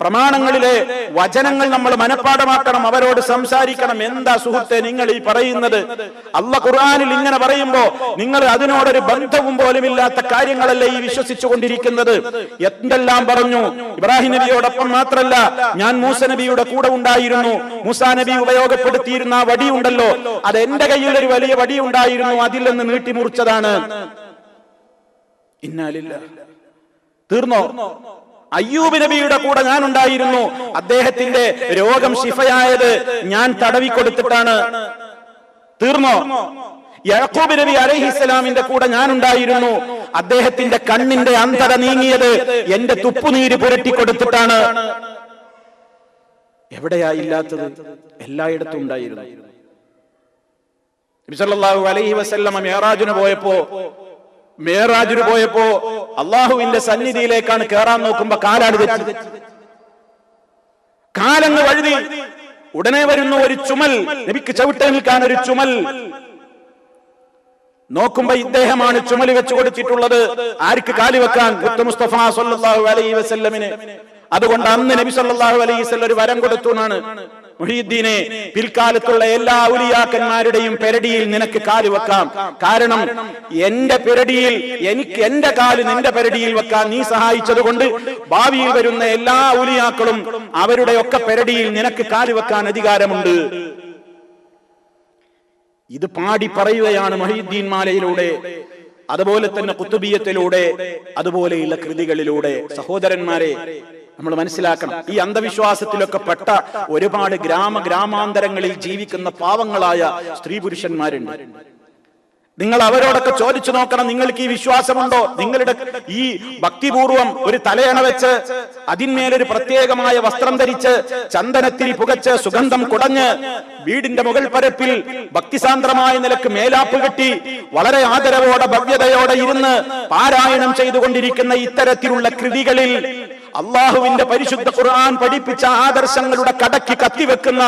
പ്രമാണങ്ങളിലെ വചനങ്ങൾ നമ്മൾ മനഃപ്പാഠമാക്കണം, അവരോട് സംസാരിക്കണം. എന്താ സുഹൃത്തെ നിങ്ങൾ ഈ പറയുന്നത്? അല്ലാഹു ഖുർആനിൽ ഇങ്ങനെ പറയുമ്പോ നിങ്ങൾ അതിനോടൊരു ബന്ധവും പോലും ഇല്ലാത്ത കാര്യങ്ങളല്ലേ ഈ വിശ്വസിച്ചു കൊണ്ടിരിക്കുന്നത്? എന്തെല്ലാം പറഞ്ഞു. ഇബ്രാഹിം നബിയോടൊപ്പം മാത്രല്ല, ഞാൻ മൂസ നബിയുടെ കൂടെ ഉണ്ടായിരുന്നു. മൂസാ നബി ഉപയോഗപ്പെടുത്തിയിരുന്ന ആ വടി ഉണ്ടല്ലോ, അത് എന്റെ കയ്യിൽ ഒരു വലിയ വടി ഉണ്ടായിരുന്നു, അതിൽ നിന്ന് നീട്ടി മുറിച്ചതാണ്. ഇന്നാലില്ലാഹി. തീർന്നോ? അയ്യൂബ് നബിയുടെ കൂടെ ഞാൻ ഉണ്ടായിരുന്നു. അദ്ദേഹത്തിന്റെ രോഗം ശിഫയായത് ഞാൻ തടവിക്കൊടുത്തിട്ടാണ്. തീർന്നോ? യാക്കൂബ് നബി അലൈഹിസ്സലാമിന്റെ കൂടെ ഞാൻ ഉണ്ടായിരുന്നു. അദ്ദേഹത്തിന്റെ കണ്ണിന്റെ അന്ധത നീങ്ങിയത് എന്റെ തുപ്പുനീര് പുരട്ടിക്കൊടുത്തിട്ടാണ്. എവിടെയാ ഇല്ലാത്തത്? എല്ലായിടത്തും ഉണ്ടായിരുന്നു. നബി സല്ലല്ലാഹു അലൈഹി വസല്ലം മേറാജിന് പോയപ്പോ അള്ളാഹുവിന്റെ സന്നിധിയിലേക്കാണ് കേറാൻ നോക്കുമ്പോ കാലാണ് തെറ്റി. കാലങ്ങ് വഴുതി. ഉടനെ വരുന്നു ഒരു ചുമൽ, നബിക്ക് ചവിട്ടി നിൽക്കാൻ ഒരു ചുമൽ. നോക്കുമ്പോ ഇദ്ദേഹമാണ് ചുമല് വെച്ചു കൊടുത്തിട്ടുള്ളത്. ആർക്ക്? കാല് വെക്കാൻ, മുസ്തഫ സല്ലല്ലാഹു അലൈഹി വസല്ലമിനെ. അതുകൊണ്ട് അന്ന് നബി സല്ലല്ലാഹു അലൈഹി വസല്ലം ഒരു വരം കൊടുത്തു എന്നാണ്, മുഹീദ്ദീനെ, പിൽക്കാലത്തുള്ള എല്ലാ ഔലിയാക്കന്മാരുടെയും പെരടിയിൽ നിനക്ക് കാല് വെക്കാം. കാരണം എന്റെ പെരടിയിൽ എന്റെ കാല് നിന്റെ പെരടിയിൽ വെക്കാൻ നീ സഹായിച്ചത് കൊണ്ട് ഭാവിയിൽ വരുന്ന എല്ലാ ഔലിയാക്കളും അവരുടെ ഒക്കെ പെരടിയിൽ നിനക്ക് കാല് വെക്കാൻ അധികാരമുണ്ട്. ഇത് പാടി പറയുകയാണ് മുഹീദ്ദീൻ മാലയിലൂടെ, അതുപോലെ തന്നെ ഖുതുബിയത്തിലൂടെ, അതുപോലെയുള്ള കൃതികളിലൂടെ. സഹോദരന്മാരെ, നമ്മൾ മനസ്സിലാക്കണം, ഈ അന്ധവിശ്വാസത്തിലൊക്കെ പെട്ട ഒരുപാട് ഗ്രാമാന്തരങ്ങളിൽ ജീവിക്കുന്ന പാവങ്ങളായ സ്ത്രീ പുരുഷന്മാരുണ്ട്. നിങ്ങൾ അവരോടൊക്കെ ചോദിച്ചു നോക്കണം, നിങ്ങൾക്ക് ഈ വിശ്വാസമുണ്ടോ? നിങ്ങളുടെ ഈ ഭക്തിപൂർവം ഒരു തലയണ വെച്ച് അതിന്മേലൊരു പ്രത്യേകമായ വസ്ത്രം ധരിച്ച് ചന്ദനത്തിരി പുകച്ച് സുഗന്ധം കുടഞ്ഞ് വീടിന്റെ മുകൾ പരപ്പിൽ ഭക്തിസാന്ദ്രമായ നിലക്ക് മേലാപ്പ് കെട്ടി വളരെ ആദരവോടെ ഭവ്യതയോടെ ഇരുന്ന് പാരായണം ചെയ്തുകൊണ്ടിരിക്കുന്ന ഇത്തരത്തിലുള്ള കൃതികളിൽ അള്ളാഹുവിന്റെ പരിശുദ്ധ ഖുർആൻ പഠിപ്പിച്ച ആദർശങ്ങളുടെ കടക്കി കത്തിവെക്കുന്ന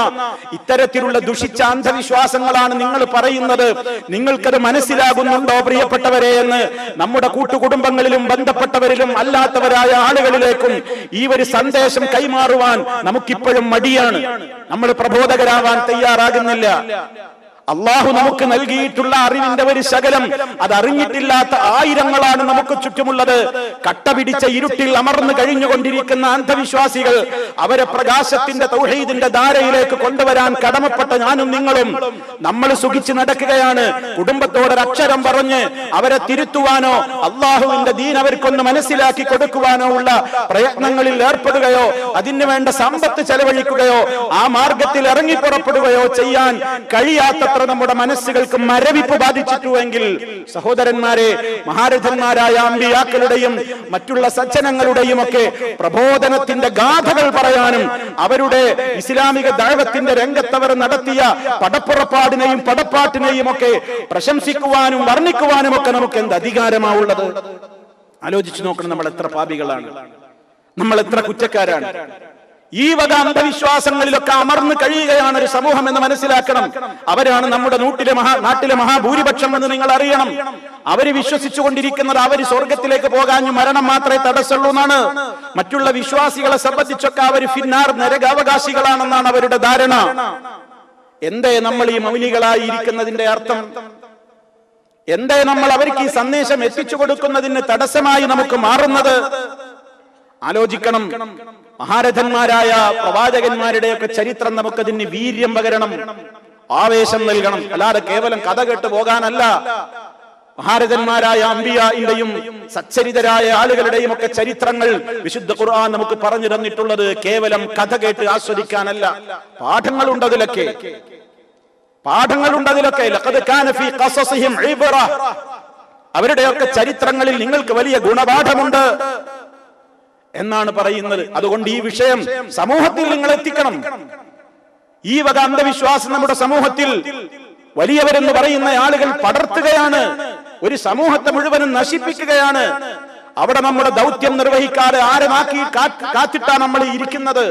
ഇത്തരത്തിലുള്ള ദുഷിച്ച അന്ധവിശ്വാസങ്ങളാണ് നിങ്ങൾ പറയുന്നത്. നിങ്ങൾക്കത് മനസ്സിലാകുന്നുണ്ടോ പ്രിയപ്പെട്ടവരെ എന്ന് നമ്മുടെ കൂട്ടുകുടുംബങ്ങളിലും ബന്ധപ്പെട്ടവരിലും അല്ലാത്തവരായ ആളുകളിലേക്കും ഈ ഒരു സന്ദേശം കൈമാറുവാൻ നമുക്കിപ്പോഴും മടിയാണ്. നമ്മൾ പ്രബോധകരാവാൻ തയ്യാറാകുന്നില്ല. അള്ളാഹു നമുക്ക് നൽകിയിട്ടുള്ള അറിവിന്റെ ഒരു ശകലം അതറിഞ്ഞിട്ടില്ലാത്ത ആയിരങ്ങളാണ് നമുക്ക് ചുറ്റുമുള്ളത്. കട്ട പിടിച്ച ഇരുട്ടിൽ അമർന്നു കഴിഞ്ഞുകൊണ്ടിരിക്കുന്ന അന്ധവിശ്വാസികൾ അവരെ പ്രകാശത്തിന്റെ തൗഹീദിന്റെ ധാരയിലേക്ക് കൊണ്ടുവരാൻ കടമപ്പെട്ട ഞാനും നിങ്ങളും നമ്മൾ സുഖിച്ച് നടക്കുകയാണ്. കുടുംബത്തോടൊരക്ഷരം പറഞ്ഞ് അവരെ തിരുത്തുവാനോ അള്ളാഹുവിന്റെ ദീൻ അവർക്കൊന്ന് മനസ്സിലാക്കി കൊടുക്കുവാനോ ഉള്ള പ്രയത്നങ്ങളിൽ ഏർപ്പെടുകയോ അതിന് വേണ്ട സമ്പത്ത് ചെലവഴിക്കുകയോ ആ മാർഗത്തിൽ ഇറങ്ങി പുറപ്പെടുകയോ ചെയ്യാൻ കഴിയാത്ത നമ്മുടെ മനസ്സുകൾക്ക് മരവിപ്പ് ബാധിച്ചിട്ടുവെങ്കിൽ സഹോദരന്മാരെ, മഹാരഥന്മാരായ അമ്പിയാക്കളുടെയും മറ്റുള്ള സജ്ജനങ്ങളുടെയും ഒക്കെ പ്രബോധനത്തിന്റെ ഗാഥകൾ പറയാനും അവരുടെ ഇസ്ലാമിക ദഅവത്തിന്റെ രംഗത്തവർ നടത്തിയ പടപ്പുറപ്പാടിനെയും പടപ്പാട്ടിനെയും ഒക്കെ പ്രശംസിക്കുവാനും വർണ്ണിക്കുവാനും ഒക്കെ നമുക്ക് എന്ത് അധികാരമാവുള്ളത്? ആലോചിച്ചു നോക്കണം. നമ്മൾ എത്ര പാപികളാണ്, നമ്മൾ എത്ര കുറ്റക്കാരാണ്. ഈ വക അന്ധവിശ്വാസങ്ങളിലൊക്കെ അമർന്നു കഴിയുകയാണ് ഒരു സമൂഹം എന്ന് മനസ്സിലാക്കണം. അവരാണ് നമ്മുടെ നാട്ടിലെ മഹാഭൂരിപക്ഷം എന്ന് നിങ്ങൾ അറിയണം. അവര് വിശ്വസിച്ചു കൊണ്ടിരിക്കുന്നത് അവര് സ്വർഗത്തിലേക്ക് പോകാൻ മരണം മാത്രമേ തടസ്സമുള്ളൂ എന്നാണ്. മറ്റുള്ള വിശ്വാസികളെ സംബന്ധിച്ചൊക്കെ അവര് ഫിന്നാർ നരകാവകാശികളാണെന്നാണ് അവരുടെ ധാരണ. എന്തേ നമ്മൾ ഈ മൗലികളായി ഇരിക്കുന്നതിന്റെ അർത്ഥം? എന്തേ നമ്മൾ അവർക്ക് ഈ സന്ദേശം എത്തിച്ചു കൊടുക്കുന്നതിന് തടസ്സമായി നമുക്ക് മാറുന്നത്? ആലോചിക്കണം. മഹാരഥന്മാരായ പ്രവാചകന്മാരുടെയൊക്കെ ചരിത്രം നമുക്കതിന് വീര്യം പകരണം, ആവേശം നൽകണം. അല്ലാതെ കേവലം കഥ കേട്ട് പോകാനല്ല. മഹാരഥന്മാരായ അമ്പിയാഇന്റെയും സച്ചരിതരായ ആളുകളുടെയും ഒക്കെ ചരിത്രങ്ങൾ വിശുദ്ധ ഖുർആൻ നമുക്ക് പറഞ്ഞു തന്നിട്ടുള്ളത് കേവലം കഥ കേട്ട് ആസ്വദിക്കാനല്ല. പാഠങ്ങളുണ്ടതിലൊക്കെ. ലഖദ് കാന ഫീ ഖസസിഹിം ഇബ്റ. അവരുടെയൊക്കെ ചരിത്രങ്ങളിൽ നിങ്ങൾക്ക് വലിയ ഗുണപാഠമുണ്ട് എന്നാണ് പറയുന്നത്. അതുകൊണ്ട് ഈ വിഷയം സമൂഹത്തിൽ നിങ്ങൾ എത്തിക്കണം. ഈ വക അന്ധവിശ്വാസം നമ്മുടെ സമൂഹത്തിൽ വലിയവരെന്ന് പറയുന്ന ആളുകൾ പടർത്തുകയാണ്, ഒരു സമൂഹത്തെ മുഴുവനും നശിപ്പിക്കുകയാണ്. അവിടെ നമ്മുടെ ദൗത്യം നിർവഹിക്കാതെ ആരെ കാത്തിട്ടാണ് നമ്മൾ ഇരിക്കുന്നത്?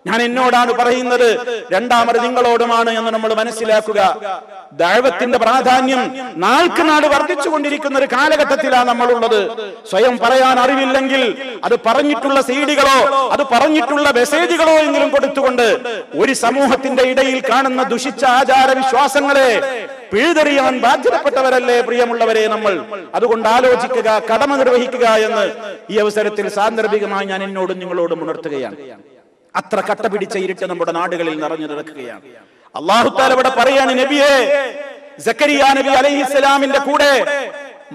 ഞാൻ എന്നോടാണ് പറയുന്നത്, രണ്ടാമത് നിങ്ങളോടുമാണ് എന്ന് നമ്മൾ മനസ്സിലാക്കുക. ദഅവത്തിന്റെ പ്രാധാന്യം നാൾക്ക് നാട് വർദ്ധിച്ചുകൊണ്ടിരിക്കുന്ന ഒരു കാലഘട്ടത്തിലാണ് നമ്മളുള്ളത്. സ്വയം പറയാൻ അറിവില്ലെങ്കിൽ അത് പറഞ്ഞിട്ടുള്ള സീഡികളോ അത് പറഞ്ഞിട്ടുള്ള മെസ്സേജുകളോ എങ്കിലും കൊടുത്തുകൊണ്ട് ഒരു സമൂഹത്തിന്റെ ഇടയിൽ കാണുന്ന ദുഷിച്ച ആചാര വിശ്വാസങ്ങളെ പിഴുതെറിയാൻ ബാധ്യതപ്പെട്ടവരല്ലേ പ്രിയമുള്ളവരെ നമ്മൾ. അതുകൊണ്ട് ആലോചിക്കുക, കടമ നിർവഹിക്കുക എന്ന് ഈ അവസരത്തിൽ സാന്ദർഭികമായി ഞാൻ എന്നോടും നിങ്ങളോടും ഉണർത്തുകയാണ്. അത്ര കട്ട പിടിച്ച ഇരുട്ട് നമ്മുടെ നാടുകളിൽ നിറഞ്ഞു നടക്കുകയാണ്. അല്ലാഹു തആല ഇവിടെ പറയാണ്, നബിയെ, സക്കരിയ നബി അലൈഹിസ്സലാമിന്റെ കൂടെ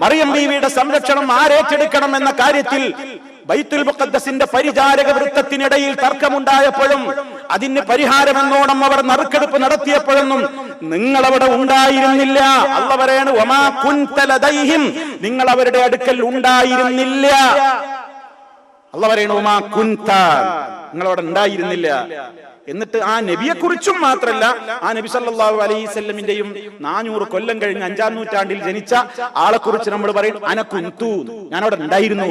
മറിയം ബീവിയുടെ സംരക്ഷണം ആരേറ്റെടുക്കണം എന്ന കാര്യത്തിൽ ബൈത്തുൽ മുഖദ്ദസിന്റെ പരിചാരക വൃത്തത്തിനിടയിൽ തർക്കമുണ്ടായപ്പോഴും അതിന് പരിഹാരമെന്നോണം അവർ നറുക്കെടുപ്പ് നടത്തിയപ്പോഴൊന്നും നിങ്ങൾ അവിടെ ഉണ്ടായിരുന്നില്ല. അല്ലാഹു പറയാണ്, വമാ കുൻത ലദൈഹിം, നിങ്ങൾ അവരുടെ അടുക്കൽ ഉണ്ടായിരുന്നില്ല. അല്ലാഹു പറയാണ്, വമാ കുൻത, നിങ്ങളവിടെ ഉണ്ടായിരുന്നില്ല. എന്നിട്ട് ആ നബിയെ കുറിച്ചും മാത്രല്ല, ആ നബി സല്ലല്ലാഹു അലൈഹി വസല്ലമിന്റെയും 400 കൊല്ലം കഴിഞ്ഞ് 5-ാം നൂറ്റാണ്ടിൽ ജനിച്ച ആളെ കുറിച്ച് നമ്മൾ പറയും അന കുന്തു, ഞാൻ അവിടെ ഉണ്ടായിരുന്നു.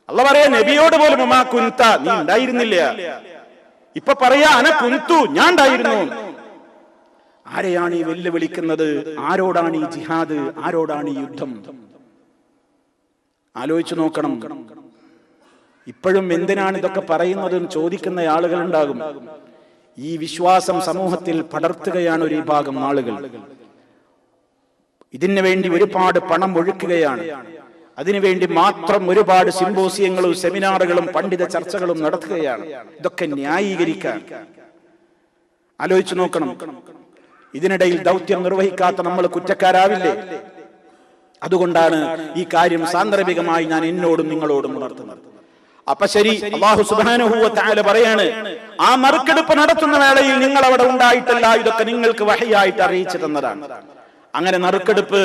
അല്ലാഹു പറയാ നബിയോട് പോലും ഉമാ കുന്ത, നീ ഉണ്ടായിരുന്നില്ല. ഇപ്പൊ പറയാ അന കുന്തു, ഞാൻ ഉണ്ടായിരുന്നു. ആരെയാണ് ഈ വെല്ലുവിളിക്കുന്നത്? ആരോടാണ് ഈ ജിഹാദ്? ആരോടാണ് ഈ യുദ്ധം? ആലോചിച്ചു നോക്കണം. ഇപ്പോഴും എന്തിനാണ് ഇതൊക്കെ പറയുന്നത് എന്ന് ചോദിക്കുന്ന ആളുകൾ ഉണ്ടാകും. ഈ വിശ്വാസം സമൂഹത്തിൽ പടർത്തുകയാണ് ഒരു വിഭാഗം ആളുകൾ. ഇതിനു വേണ്ടി ഒരുപാട് പണം ഒഴുക്കുകയാണ്. അതിനുവേണ്ടി മാത്രം ഒരുപാട് സിംപോസിയങ്ങളും സെമിനാറുകളും പണ്ഡിത ചർച്ചകളും നടത്തുകയാണ്. ഇതൊക്കെ ന്യായീകരിക്കാൻ ആലോചിച്ചു നോക്കണം. ഇതിനിടയിൽ ദൗത്യം നിർവഹിക്കാത്ത നമ്മൾ കുറ്റക്കാരാവില്ലേ? അതുകൊണ്ടാണ് ഈ കാര്യം സാന്ദർഭികമായി ഞാൻ എന്നോടും നിങ്ങളോടും ഉണർത്തുന്നത്. അപ്പൊ ശരി, അല്ലാഹു സുബ്ഹാനഹു വ തആല പറയാണ്, ആ നറുക്കെടുപ്പ് നടത്തുന്ന വേളയിൽ നിങ്ങൾ അവിടെ ഉണ്ടായിട്ടല്ല, ഇതൊക്കെ നിങ്ങൾക്ക് വഹയായിട്ട് അറിയിച്ചു തന്നതാണ്. അങ്ങനെ നറുക്കെടുപ്പ്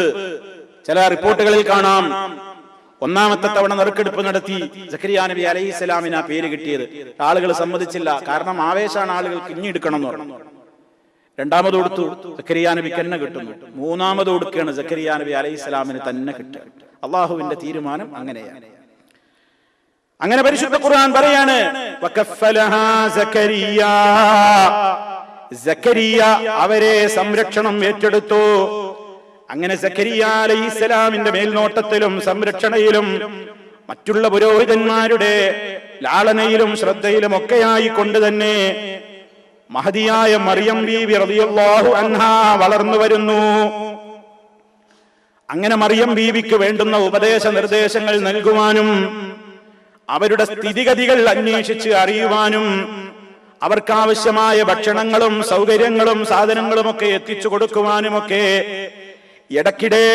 ചില റിപ്പോർട്ടുകളിൽ കാണാം. ഒന്നാമത്തെ തവണ നറുക്കെടുപ്പ് നടത്തി സക്കരിയ നബി അലൈഹിസ്സലാമിന് ആ പേര് കിട്ടിയത്. ആളുകൾ സമ്മതിച്ചില്ല, കാരണം ആവേശമാണ്, ആളുകൾക്ക് ഇനി എടുക്കണം എന്ന് പറഞ്ഞു. രണ്ടാമത് കൊടുത്തു, സക്കരിയ നബിക്ക് തന്നെ കിട്ടുന്നു. മൂന്നാമത് കൊടുക്കുകയാണ്, സക്കരിയ നബി അലൈഹിസ്സലാമിന് തന്നെ കിട്ടുക. അള്ളാഹുവിന്റെ തീരുമാനം അങ്ങനെയാണ്. അങ്ങനെ പരിശുദ്ധ ഖുർആൻ പറയാണ്, വകഫലഹാ സക്കരിയ, സക്കരിയ അവരെ സംരക്ഷണം ഏറ്റെടുത്തു. അങ്ങനെ സക്കരിയ അലൈഹിസ്സലാമിന്റെ മേൽനോട്ടത്തിലും സംരക്ഷണയിലും മറ്റുള്ള പുരോഹിതന്മാരുടെ ലാളനയിലും ശ്രദ്ധയിലും ഒക്കെയായി കൊണ്ട് തന്നെ മഹദിയായ മറിയം ബീവി റളിയല്ലാഹു അൻഹാ വളർന്നു വരുന്നു. അങ്ങനെ മറിയം ബീവിക്ക് വേണ്ടുന്ന ഉപദേശ നിർദ്ദേശങ്ങൾ നൽകുവാനും അവരുടെ സ്ഥിതിഗതികൾ അന്വേഷിച്ച് അറിയുവാനും അവർക്കാവശ്യമായ ഭക്ഷണങ്ങളും സൗകര്യങ്ങളും സാധനങ്ങളും ഒക്കെ എത്തിച്ചു കൊടുക്കുവാനുമൊക്കെ ഇടയ്ക്കിടെ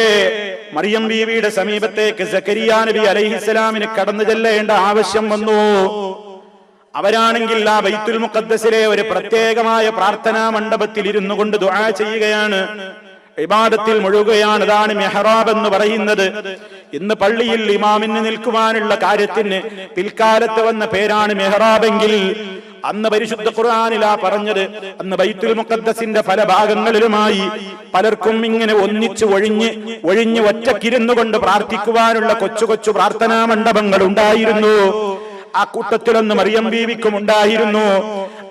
മറിയം ബീവിയുടെ സമീപത്തേക്ക് സക്കരിയ നബി അലൈഹിസ്സലാമിന് കടന്നു ചെല്ലേണ്ട ആവശ്യം വന്നു. അവരാണെങ്കിൽ ആ ബൈത്തുൽ മുഖദ്ദസിലെ ഒരു പ്രത്യേകമായ പ്രാർത്ഥനാ മണ്ഡപത്തിൽ ഇരുന്നു കൊണ്ട് ദുആ ചെയ്യുകയാണ്, ഇബാദത്തിൽ മുഴുകുകയാണ്. അതാണ് മെഹ്റാബ് എന്ന് പറയുന്നത്. ഇന്ന് പള്ളിയിൽ ഇമാമിന് നിൽക്കുവാനുള്ള കാര്യത്തിന് പിൽക്കാലത്ത് വന്ന പേരാണ് മെഹ്റാബെങ്കിൽ അന്ന് പരിശുദ്ധ ഖുർആനിലാ പറഞ്ഞത്. അന്ന് ബൈത്തുൽ മുഖദ്ദസിന്റെ പല ഭാഗങ്ങളിലുമായി പലർക്കും ഇങ്ങനെ ഒന്നിച്ച് ഒഴിഞ്ഞ് ഒറ്റക്കിരുന്നു കൊണ്ട് പ്രാർത്ഥിക്കുവാനുള്ള കൊച്ചു കൊച്ചു പ്രാർത്ഥനാ മണ്ഡപങ്ങൾ ഉണ്ടായിരുന്നു. ആ കൂട്ടത്തിലൊന്ന് മറിയം ബീവിക്കും ഉണ്ടായിരുന്നു.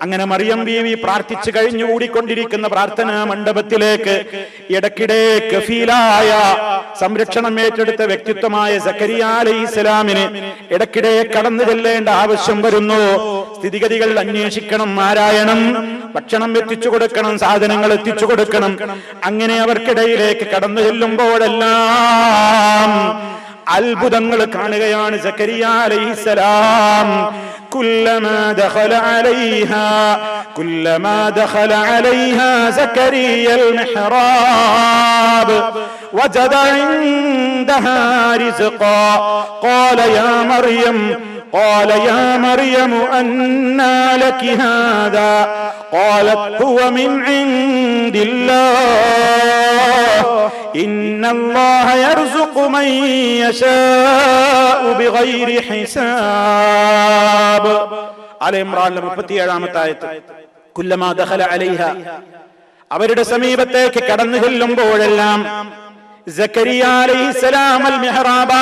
അങ്ങനെ മറിയം ബീവി പ്രാർത്ഥിച്ചു കഴിഞ്ഞുകൂടിക്കൊണ്ടിരിക്കുന്ന പ്രാർത്ഥനാ മണ്ഡപത്തിലേക്ക് ഇടയ്ക്കിടെ കഫീലായ സംരക്ഷണം ഏറ്റെടുത്ത വ്യക്തിത്വമായ സക്കരിയ അലൈഹിസ്സലാമിന് ഇടയ്ക്കിടെ കടന്നു ചെല്ലേണ്ട ആവശ്യം വരുന്നു. സ്ഥിതിഗതികൾ അന്വേഷിക്കണം, ആരായണം, ഭക്ഷണം എത്തിച്ചു കൊടുക്കണം, സാധനങ്ങൾ എത്തിച്ചു കൊടുക്കണം. അങ്ങനെ അവർക്കിടയിലേക്ക് കടന്നു ചെല്ലുമ്പോഴെല്ലാം അത്ഭുതങ്ങൾ കാണുകയാണ് സക്കരിയ അലൈഹിസ്സലാം. കുല്ലമാ ദഖല അലൈഹാ സക്കരിയൽ മിഹ്റാബ് വജദ ഇൻദഹാ റിസ്ഖാ ഖാല യാ മറിയം അന്നാ ലകി ഹാദാ ഖാലത് ഹുവ മിൻ ഇൻദില്ലാഹ് ഇന്നല്ലാഹ യർസുഖു മൻ യശാഉ ബിഗൈരി ഹിസാബ്. ആല ഇംറാനിലെ 37-ാമത്തെ ആയത്ത്. കുല്ലമാ ദഖല അലൈഹ, അവരുടെ സമീപത്തേക്ക് കടന്നു ചെല്ലുമ്പോഴെല്ലാം സക്കരിയ അലൈഹിസ്സലാം അൽ മിഹ്റാബ,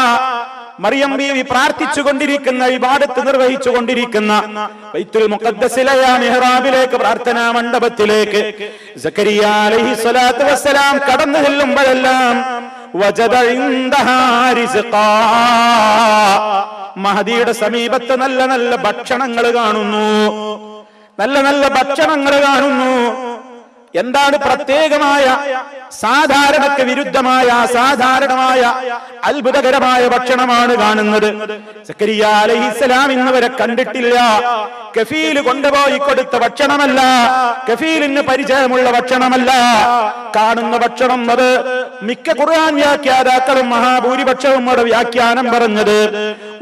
മറിയം ബീവി പ്രാർത്ഥിച്ചുകൊണ്ടിരിക്കുന്ന, ഇബാദത്ത് നിർവഹിച്ചുകൊണ്ടിരിക്കുന്ന ബൈത്തുൽ മുഖദ്ദസിലെ മിഹ്റാബിലേക്ക്, പ്രാർത്ഥനാ മണ്ഡപത്തിലേക്ക് സക്കരിയ അലൈഹിസ്സലാത്തു വസ്സലാം കടന്നു ചെല്ലുമ്പോഴെല്ലാം വജദ ഇൻദഹാ റിസ്ഖാ, മഹദിയുടെ സമീപത്ത് നല്ല നല്ല ഭക്ഷണങ്ങൾ കാണുന്നു. നല്ല നല്ല ഭക്ഷണങ്ങൾ കാണുന്നു. എന്താണ് പ്രത്യേകമായ, സാധാരണക്ക് വിരുദ്ധമായ, അസാധാരണമായ, അത്ഭുതകരമായ ഭക്ഷണമാണ് കാണുന്നത്. സക്കരിയ അലൈഹിസ്സലാം ഇന്നുവരെ കണ്ടിട്ടില്ല. കഫീൽ കൊണ്ടുപോയി കൊടുത്ത ഭക്ഷണമല്ല, കഫീലിന് പരിചയമുള്ള ഭക്ഷണമല്ല. കാണുന്ന ഭക്ഷണം അത് മിക്ക ഖുർആൻ വ്യാഖ്യാതാക്കളും മഹാഭൂരിപക്ഷവും അവിടെ വ്യാഖ്യാനം പറഞ്ഞത്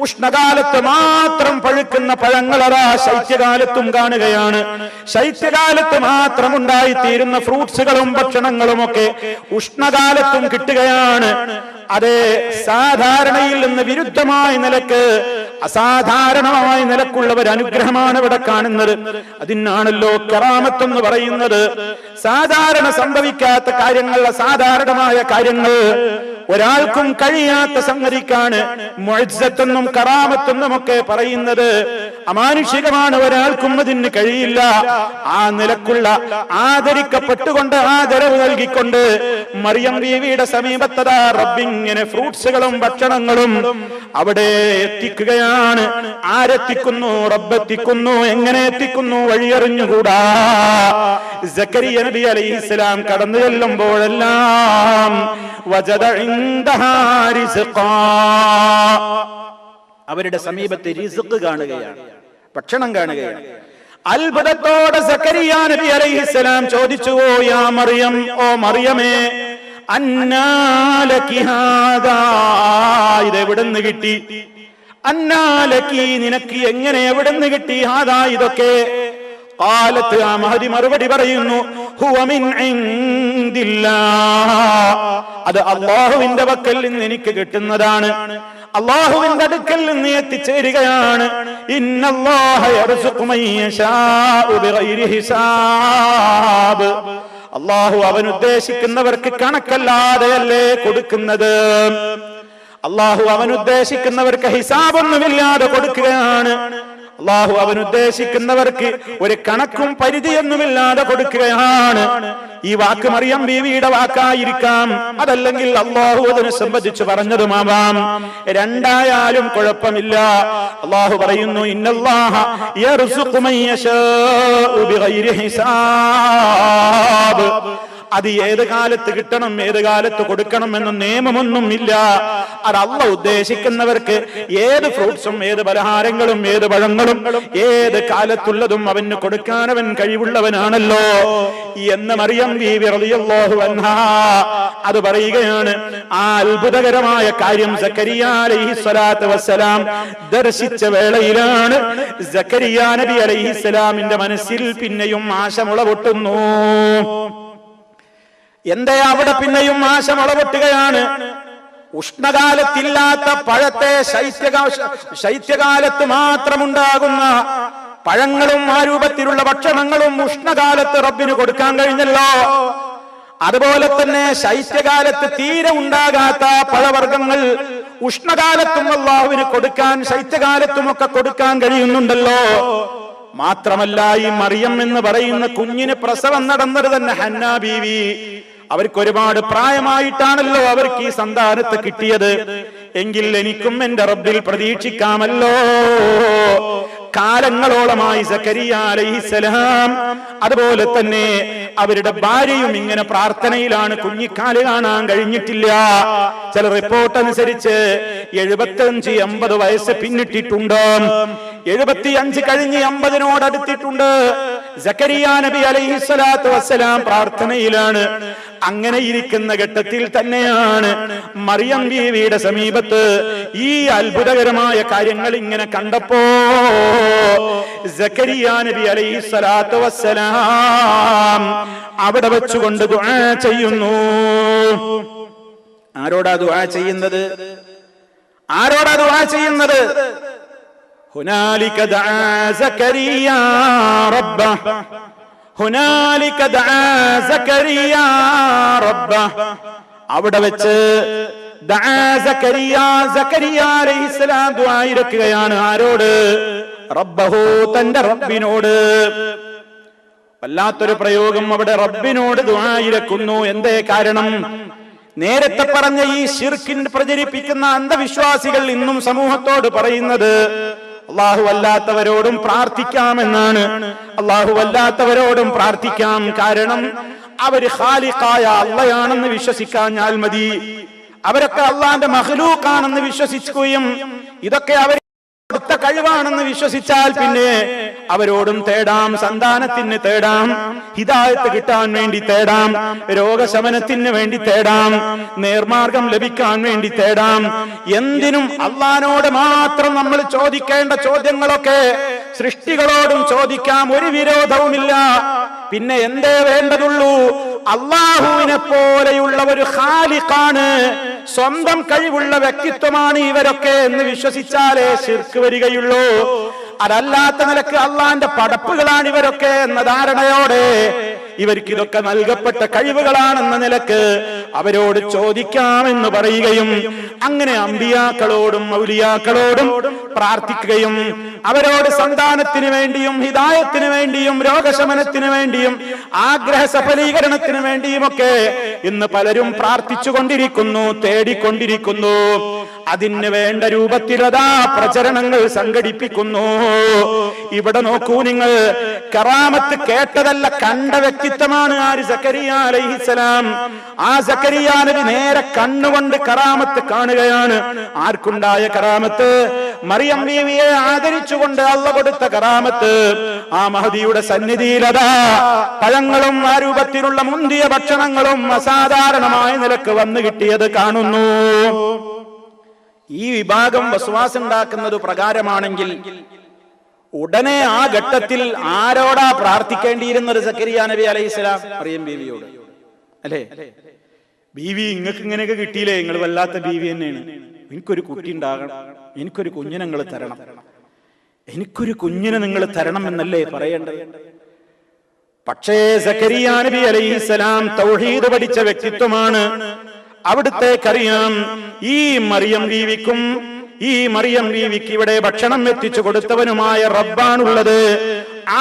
ഉഷ്ണകാലത്ത് മാത്രം പഴുക്കുന്ന പഴങ്ങളതാ ശൈത്യകാലത്തും കാണുകയാണ്. ശൈത്യകാലത്ത് മാത്രം ഉണ്ടായിത്തീരുന്ന ഫ്രൂട്ട്സുകളും ഭക്ഷണങ്ങളുമൊക്കെ ഉഷ്ണകാലത്തും കിട്ടുകയാണ്. അതേ, സാധാരണയിൽ നിന്ന് വിരുദ്ധമായ നിലക്ക്, അസാധാരണമായ നിലക്കുള്ള ഒരു അനുഗ്രഹമാണ് ഇവിടെ കാണുന്നത്. അതിനാണല്ലോ കറാമത്ത് എന്ന് പറയുന്നത്. സാധാരണ സംഭവിക്കാത്ത കാര്യങ്ങൾ, അസാധാരണമായ കാര്യങ്ങൾ, ഒരാൾക്കും കഴിയാത്ത സംഗതിക്കാണ് മുഅ്ജിസത്തെന്നും കറാമത്തെന്നും ഒക്കെ പറയുന്നത്. അമാനുഷികമാണ്, ഒരാൾക്കും അതിന് കഴിയില്ല. ആ നിലക്കുള്ള ആദരിക്കപ്പെട്ടുകൊണ്ട്, ആദരവ് നൽകിക്കൊണ്ട് മറിയം ബീവിയുടെ സമീപത്തതാ റബ്ബിങ്ങനെ ഫ്രൂട്ട്സുകളും ഭക്ഷണങ്ങളും അവിടെ എത്തിക്കുകയാണ്. ആരെത്തിക്കുന്നു? റബ്ബെത്തിക്കുന്നു. എങ്ങനെ എത്തിക്കുന്നു? വഴിയറിഞ്ഞുകൂടാ. സക്കരിയ നബി അലൈഹിസ്സലാം കടന്നു ചെല്ലുമ്പോഴെല്ലാം വജദ ഇൻദഹാ റിസ്ഖാ, അവരുടെ സമീപത്ത് റിസ്ഖ് കാണുകയാണ്, ഭക്ഷണം കാണുകയാണ്. അത്ഭുതത്തോടെ സക്കരിയ നബി അലൈഹിസ്സലാം ചോദിച്ചു, ഓ യാ മറിയം, ഓ മറിയമേ, അന്നാ ലകി ഹാദാ, ഇത് എവിടുന്ന് കിട്ടി? അന്നാ ലകി, നിനക്ക് എങ്ങനെ, എവിടുന്ന് കിട്ടി? ഹാദാ, ഇതൊക്കെ. ഖാലത്ത്, ആ മഹദി മറുപടി പറയുന്നു, ഹുവ മിൻ അത് അല്ലാഹുവിന്റെ പക്കൽ നിന്ന് എനിക്ക് കിട്ടുന്നതാണ്, അല്ലാഹുവിന്റെ അടുക്കൽ നിന്ന് എത്തിച്ചേരുകയാണ്. ഇന്നല്ലാഹ യർസുഖു മൻ യശാഉ ബിഗൈരി ഹിസാബ്. അല്ലാഹു അവൻ ഉദ്ദേശിക്കുന്നവർക്ക് കണക്കല്ലാതെയല്ലേ കൊടുക്കുന്നത്. അല്ലാഹു അവൻ ഉദ്ദേശിക്കുന്നവർക്ക് ഹിസാബൊന്നുമില്ലാതെ കൊടുക്കുകയാണ്. അല്ലാഹു അവൻ ഉദ്ദേശിക്കുന്നവർക്ക് ഒരു കണക്കും പരിധിയൊന്നുമില്ലാതെ കൊടുക്കുകയാണ്. ഈ വാക്ക് മറിയം ബീവിയുടെ വാക്കായിരിക്കാം, അതല്ലെങ്കിൽ അല്ലാഹു അതിനെ സംബന്ധിച്ച് പറഞ്ഞതുമാവാം. രണ്ടായാലും കുഴപ്പമില്ല. അല്ലാഹു പറയുന്നു, ഇന്നല്ലാഹ യർസുഖു മൻ യശാഉ ബിഗൈരി ഹിസാബ്. അത് ഏത് കാലത്ത് കിട്ടണം, ഏത് കാലത്ത് കൊടുക്കണം എന്ന നിയമമൊന്നുമില്ല. അത് അല്ലാഹു ഉദ്ദേശിക്കുന്നവർക്ക് ഏത് ഫ്രൂട്ട്സും ഏത് പലഹാരങ്ങളും ഏത് പഴങ്ങളും ഏത് കാലത്തുള്ളതും അവന് കൊടുക്കാൻ അവൻ കഴിവുള്ളവനാണല്ലോ എന്ന് മറിയം ബീവി റളിയല്ലാഹു അൻഹാ അത് പറയുകയാണ്. ആ അത്ഭുതകരമായ കാര്യം സക്കരിയ അലൈഹിസ്സലാത്തു വസ്സലാം ദർശിച്ച വേളയിലാണ് സക്കരിയ നബി അലൈഹിസ്സലാമിന്റെ മനസ്സിൽ പിന്നെയും ആശ മുളപൊട്ടുന്നു. എന്തേ അവിടെ പിന്നെയും ആശ മുളപൊട്ടുകയാണ്? ഉഷ്ണകാലത്തില്ലാത്ത പഴത്തെ ശൈത്യകാലത്ത് മാത്രമുണ്ടാകുന്ന പഴങ്ങളും ആ രൂപത്തിലുള്ള ഭക്ഷണങ്ങളും ഉഷ്ണകാലത്ത് റബ്ബിന് കൊടുക്കാൻ കഴിഞ്ഞല്ലോ. അതുപോലെ തന്നെ ശൈത്യകാലത്ത് തീരെ ഉണ്ടാകാത്ത പഴവർഗ്ഗങ്ങൾ ഉഷ്ണകാലത്തും അല്ലാഹുവിന് കൊടുക്കാൻ ശൈത്യകാലത്തുമൊക്കെ കൊടുക്കാൻ കഴിയുന്നുണ്ടല്ലോ. മാത്രമല്ല, ഈ മറിയം എന്ന് പറയുന്ന കുഞ്ഞിന് പ്രസവം നടന്നത് തന്നെ ഹന്നാ ബീവി. അവർക്ക് ഒരുപാട് പ്രായമായിട്ടാണല്ലോ അവർക്ക് ഈ സന്താനത്തെ കിട്ടിയത്. എങ്കിൽ എനിക്കും എന്റെ റബ്ബിൽ പ്രതീക്ഷിക്കാമല്ലോ. കാലങ്ങളോളമായി സക്കരിയ അലൈഹിസ്സലാം അതുപോലെ തന്നെ അവരുടെ ഭാര്യയും ഇങ്ങനെ പ്രാർത്ഥനയിലാണ്. കുഞ്ഞിക്കാല് കാണാൻ കഴിഞ്ഞിട്ടില്ല. ചില റിപ്പോർട്ട് അനുസരിച്ച് 75-80 വയസ്സ് പിന്നിട്ടിട്ടുണ്ട്. 75 കഴിഞ്ഞ് 80-നോടടുത്തിട്ടുണ്ട്. സക്കരിയ നബി അലൈഹിസ്സലാത്തു വസ്സലാം പ്രാർത്ഥനയിലാണ്. അങ്ങനെ ഇരിക്കുന്ന ഘട്ടത്തിൽ തന്നെയാണ് മറിയം ബീവിയുടെ സമീപത്ത് ഈ അത്ഭുതകരമായ കാര്യങ്ങൾ ഇങ്ങനെ കണ്ടപ്പോ സക്കരിയ നബി അലൈഹിസ്സലാത്തു വസ്സലാം അവിടെ വെച്ചുകൊണ്ട് ദുആ ചെയ്യുന്നു. ആരോടാ ദുആ ചെയ്യുന്നത്? ആരോടാ ദുആ ചെയ്യുന്നത്? ഹുനാലിക ദഅ സക്കരിയ റബ്ബഹ, ഹുനാലിക ദഅ സക്കരിയ റബ്ബഹ. അവിടെ വെച്ച് ദഅ സക്കരിയ, സക്കരിയ അലൈഹിസ്സലാം ദുആ ഇറക്കുകയാണ്. ആരോട്? റബ്ബഹു, തന്റെ റബ്ബിനോട്. വല്ലാത്തൊരു പ്രയോഗം അവിടെ, റബ്ബിനോട് ദുആ ഇറക്കുന്നു. എന്തേ കാരണം? നേരത്തെ പറഞ്ഞ ഈ ശിർക്കിൻ പ്രചരിപ്പിക്കുന്ന അന്ധവിശ്വാസികൾ ഇന്നും സമൂഹത്തോട് പറയുന്നത് അല്ലാഹു അല്ലാത്തവരോടും പ്രാർത്ഥിക്കാമെന്നാണ്. അല്ലാഹു അല്ലാത്തവരോടും പ്രാർത്ഥിക്കാം. കാരണം അവര് ഖാലിഖായ അല്ലാഹയാണെന്ന് വിശ്വസിക്കാഞ്ഞാൽ മതി. അവരൊക്കെ അല്ലാഹുവിന്റെ മഖ്ലൂഖാണെന്ന് വിശ്വസിക്കുകയും ഇതൊക്കെ അവർ അടുത്ത കഴിവാണെന്ന് വിശ്വസിച്ചാൽ പിന്നെ അവരോടും തേടാം, സന്താനത്തിന് തേടാം, ഹിദായത്ത് കിട്ടാൻ വേണ്ടി തേടാം, രോഗശമനത്തിന് വേണ്ടി തേടാം, നേർമാർഗം ലഭിക്കാൻ വേണ്ടി തേടാം. എന്തിനും അല്ലാഹുവിനോട് മാത്രം നമ്മൾ ചോദിക്കേണ്ട ചോദ്യങ്ങളൊക്കെ സൃഷ്ടികളോടും ചോദിക്കാം, ഒരു വിരോധവുമില്ല. പിന്നെ എന്തേ വേണ്ടതുള്ളൂ? അല്ലാഹുവിനെ പോലെയുള്ള ഒരു ഖാലിഖാണ്, സ്വന്തം കഴിവുള്ള വ്യക്തിത്വമാണ് ഇവരൊക്കെ എന്ന് വിശ്വസിച്ചാലേ ശിർക്ക് വരികയുള്ളൂ. അതല്ലാത്ത നിലക്ക് അള്ളാന്റെ പടപ്പുകളാണ് ഇവരൊക്കെ എന്ന ധാരണയോടെ ഇവർക്ക് ഇതൊക്കെ നൽകപ്പെട്ട കഴിവുകളാണെന്ന നിലക്ക് അവരോട് ചോദിക്കാമെന്ന് പറയുകയും അങ്ങനെ അമ്പിയാക്കളോടും ഔലിയാക്കളോടും പ്രാർത്ഥിക്കുകയും അവരോട് സന്താനത്തിന് വേണ്ടിയും ഹിദായത്തിന് വേണ്ടിയും രോഗശമനത്തിന് വേണ്ടിയും ആഗ്രഹ സഫലീകരണത്തിന് വേണ്ടിയുമൊക്കെ ഇന്ന് പലരും പ്രാർത്ഥിച്ചുകൊണ്ടിരിക്കുന്നു, തേടിക്കൊണ്ടിരിക്കുന്നു. അതിന് വേണ്ട രൂപത്തിലതാ പ്രചരണങ്ങൾ സംഘടിപ്പിക്കുന്നു. ഇവിടെ നോക്കൂ നിങ്ങൾ, കറാമത്ത് കേട്ടതല്ല കണ്ട വ്യക്തിത്വമാണ് ആര്? സക്കരിയ അലൈഹിസ്സലാം. ആ സക്കരിയ നബി നേരെ കണ്ണുകൊണ്ട് കറാമത്ത് കാണുകയാണ്. ആർക്കുണ്ടായ കറാമത്ത്? മറിയം ബീവിയെ ആദരിച്ചുകൊണ്ട് അല്ലാഹു കൊടുത്ത കറാമത്ത്. ആ മഹദിയുടെ സന്നിധിയിലതാ പഴങ്ങളും ആ രൂപത്തിലുള്ള മുന്തിയ ഭക്ഷണങ്ങളും അസാധാരണമായ നിലക്ക് വന്നു കിട്ടിയത് കാണുന്നു. ഈ വിഭാഗം വസ്വാസം ഉണ്ടാക്കുന്നത് പ്രകാരമാണെങ്കിൽ ഉടനെ ആ ഘട്ടത്തിൽ ആരോടാ പ്രാർത്ഥിക്കേണ്ടിയിരുന്നത്? സക്കരിയ നബി അലൈഹിസ്സലാം മറിയം ബീവിയോട്. അല്ലേ? ബീവി നിങ്ങൾക്ക് ഇങ്ങനെയൊക്കെ കിട്ടിയില്ലേ, നിങ്ങൾ വല്ലാത്ത ബീവി തന്നെയാണ്. എനിക്കൊരു കുട്ടി ഉണ്ടാകണം, എനിക്കൊരു കുഞ്ഞിനെ നിങ്ങൾ തരണം, എനിക്കൊരു കുഞ്ഞിനെ നിങ്ങൾ തരണം എന്നല്ലേ പറയേണ്ടത്? പക്ഷേ സക്കരിയ നബി അലൈഹിസ്സലാം തൗഹീദ് പഠിച്ച വ്യക്തിത്വമാണ്. അവിടുത്തേക്കറിയാം ഈ മറിയം ബീവിക്ക് ഇവിടെ ഭക്ഷണം എത്തിച്ചു കൊടുത്തവനുമായ റബ്ബാണുള്ളത്.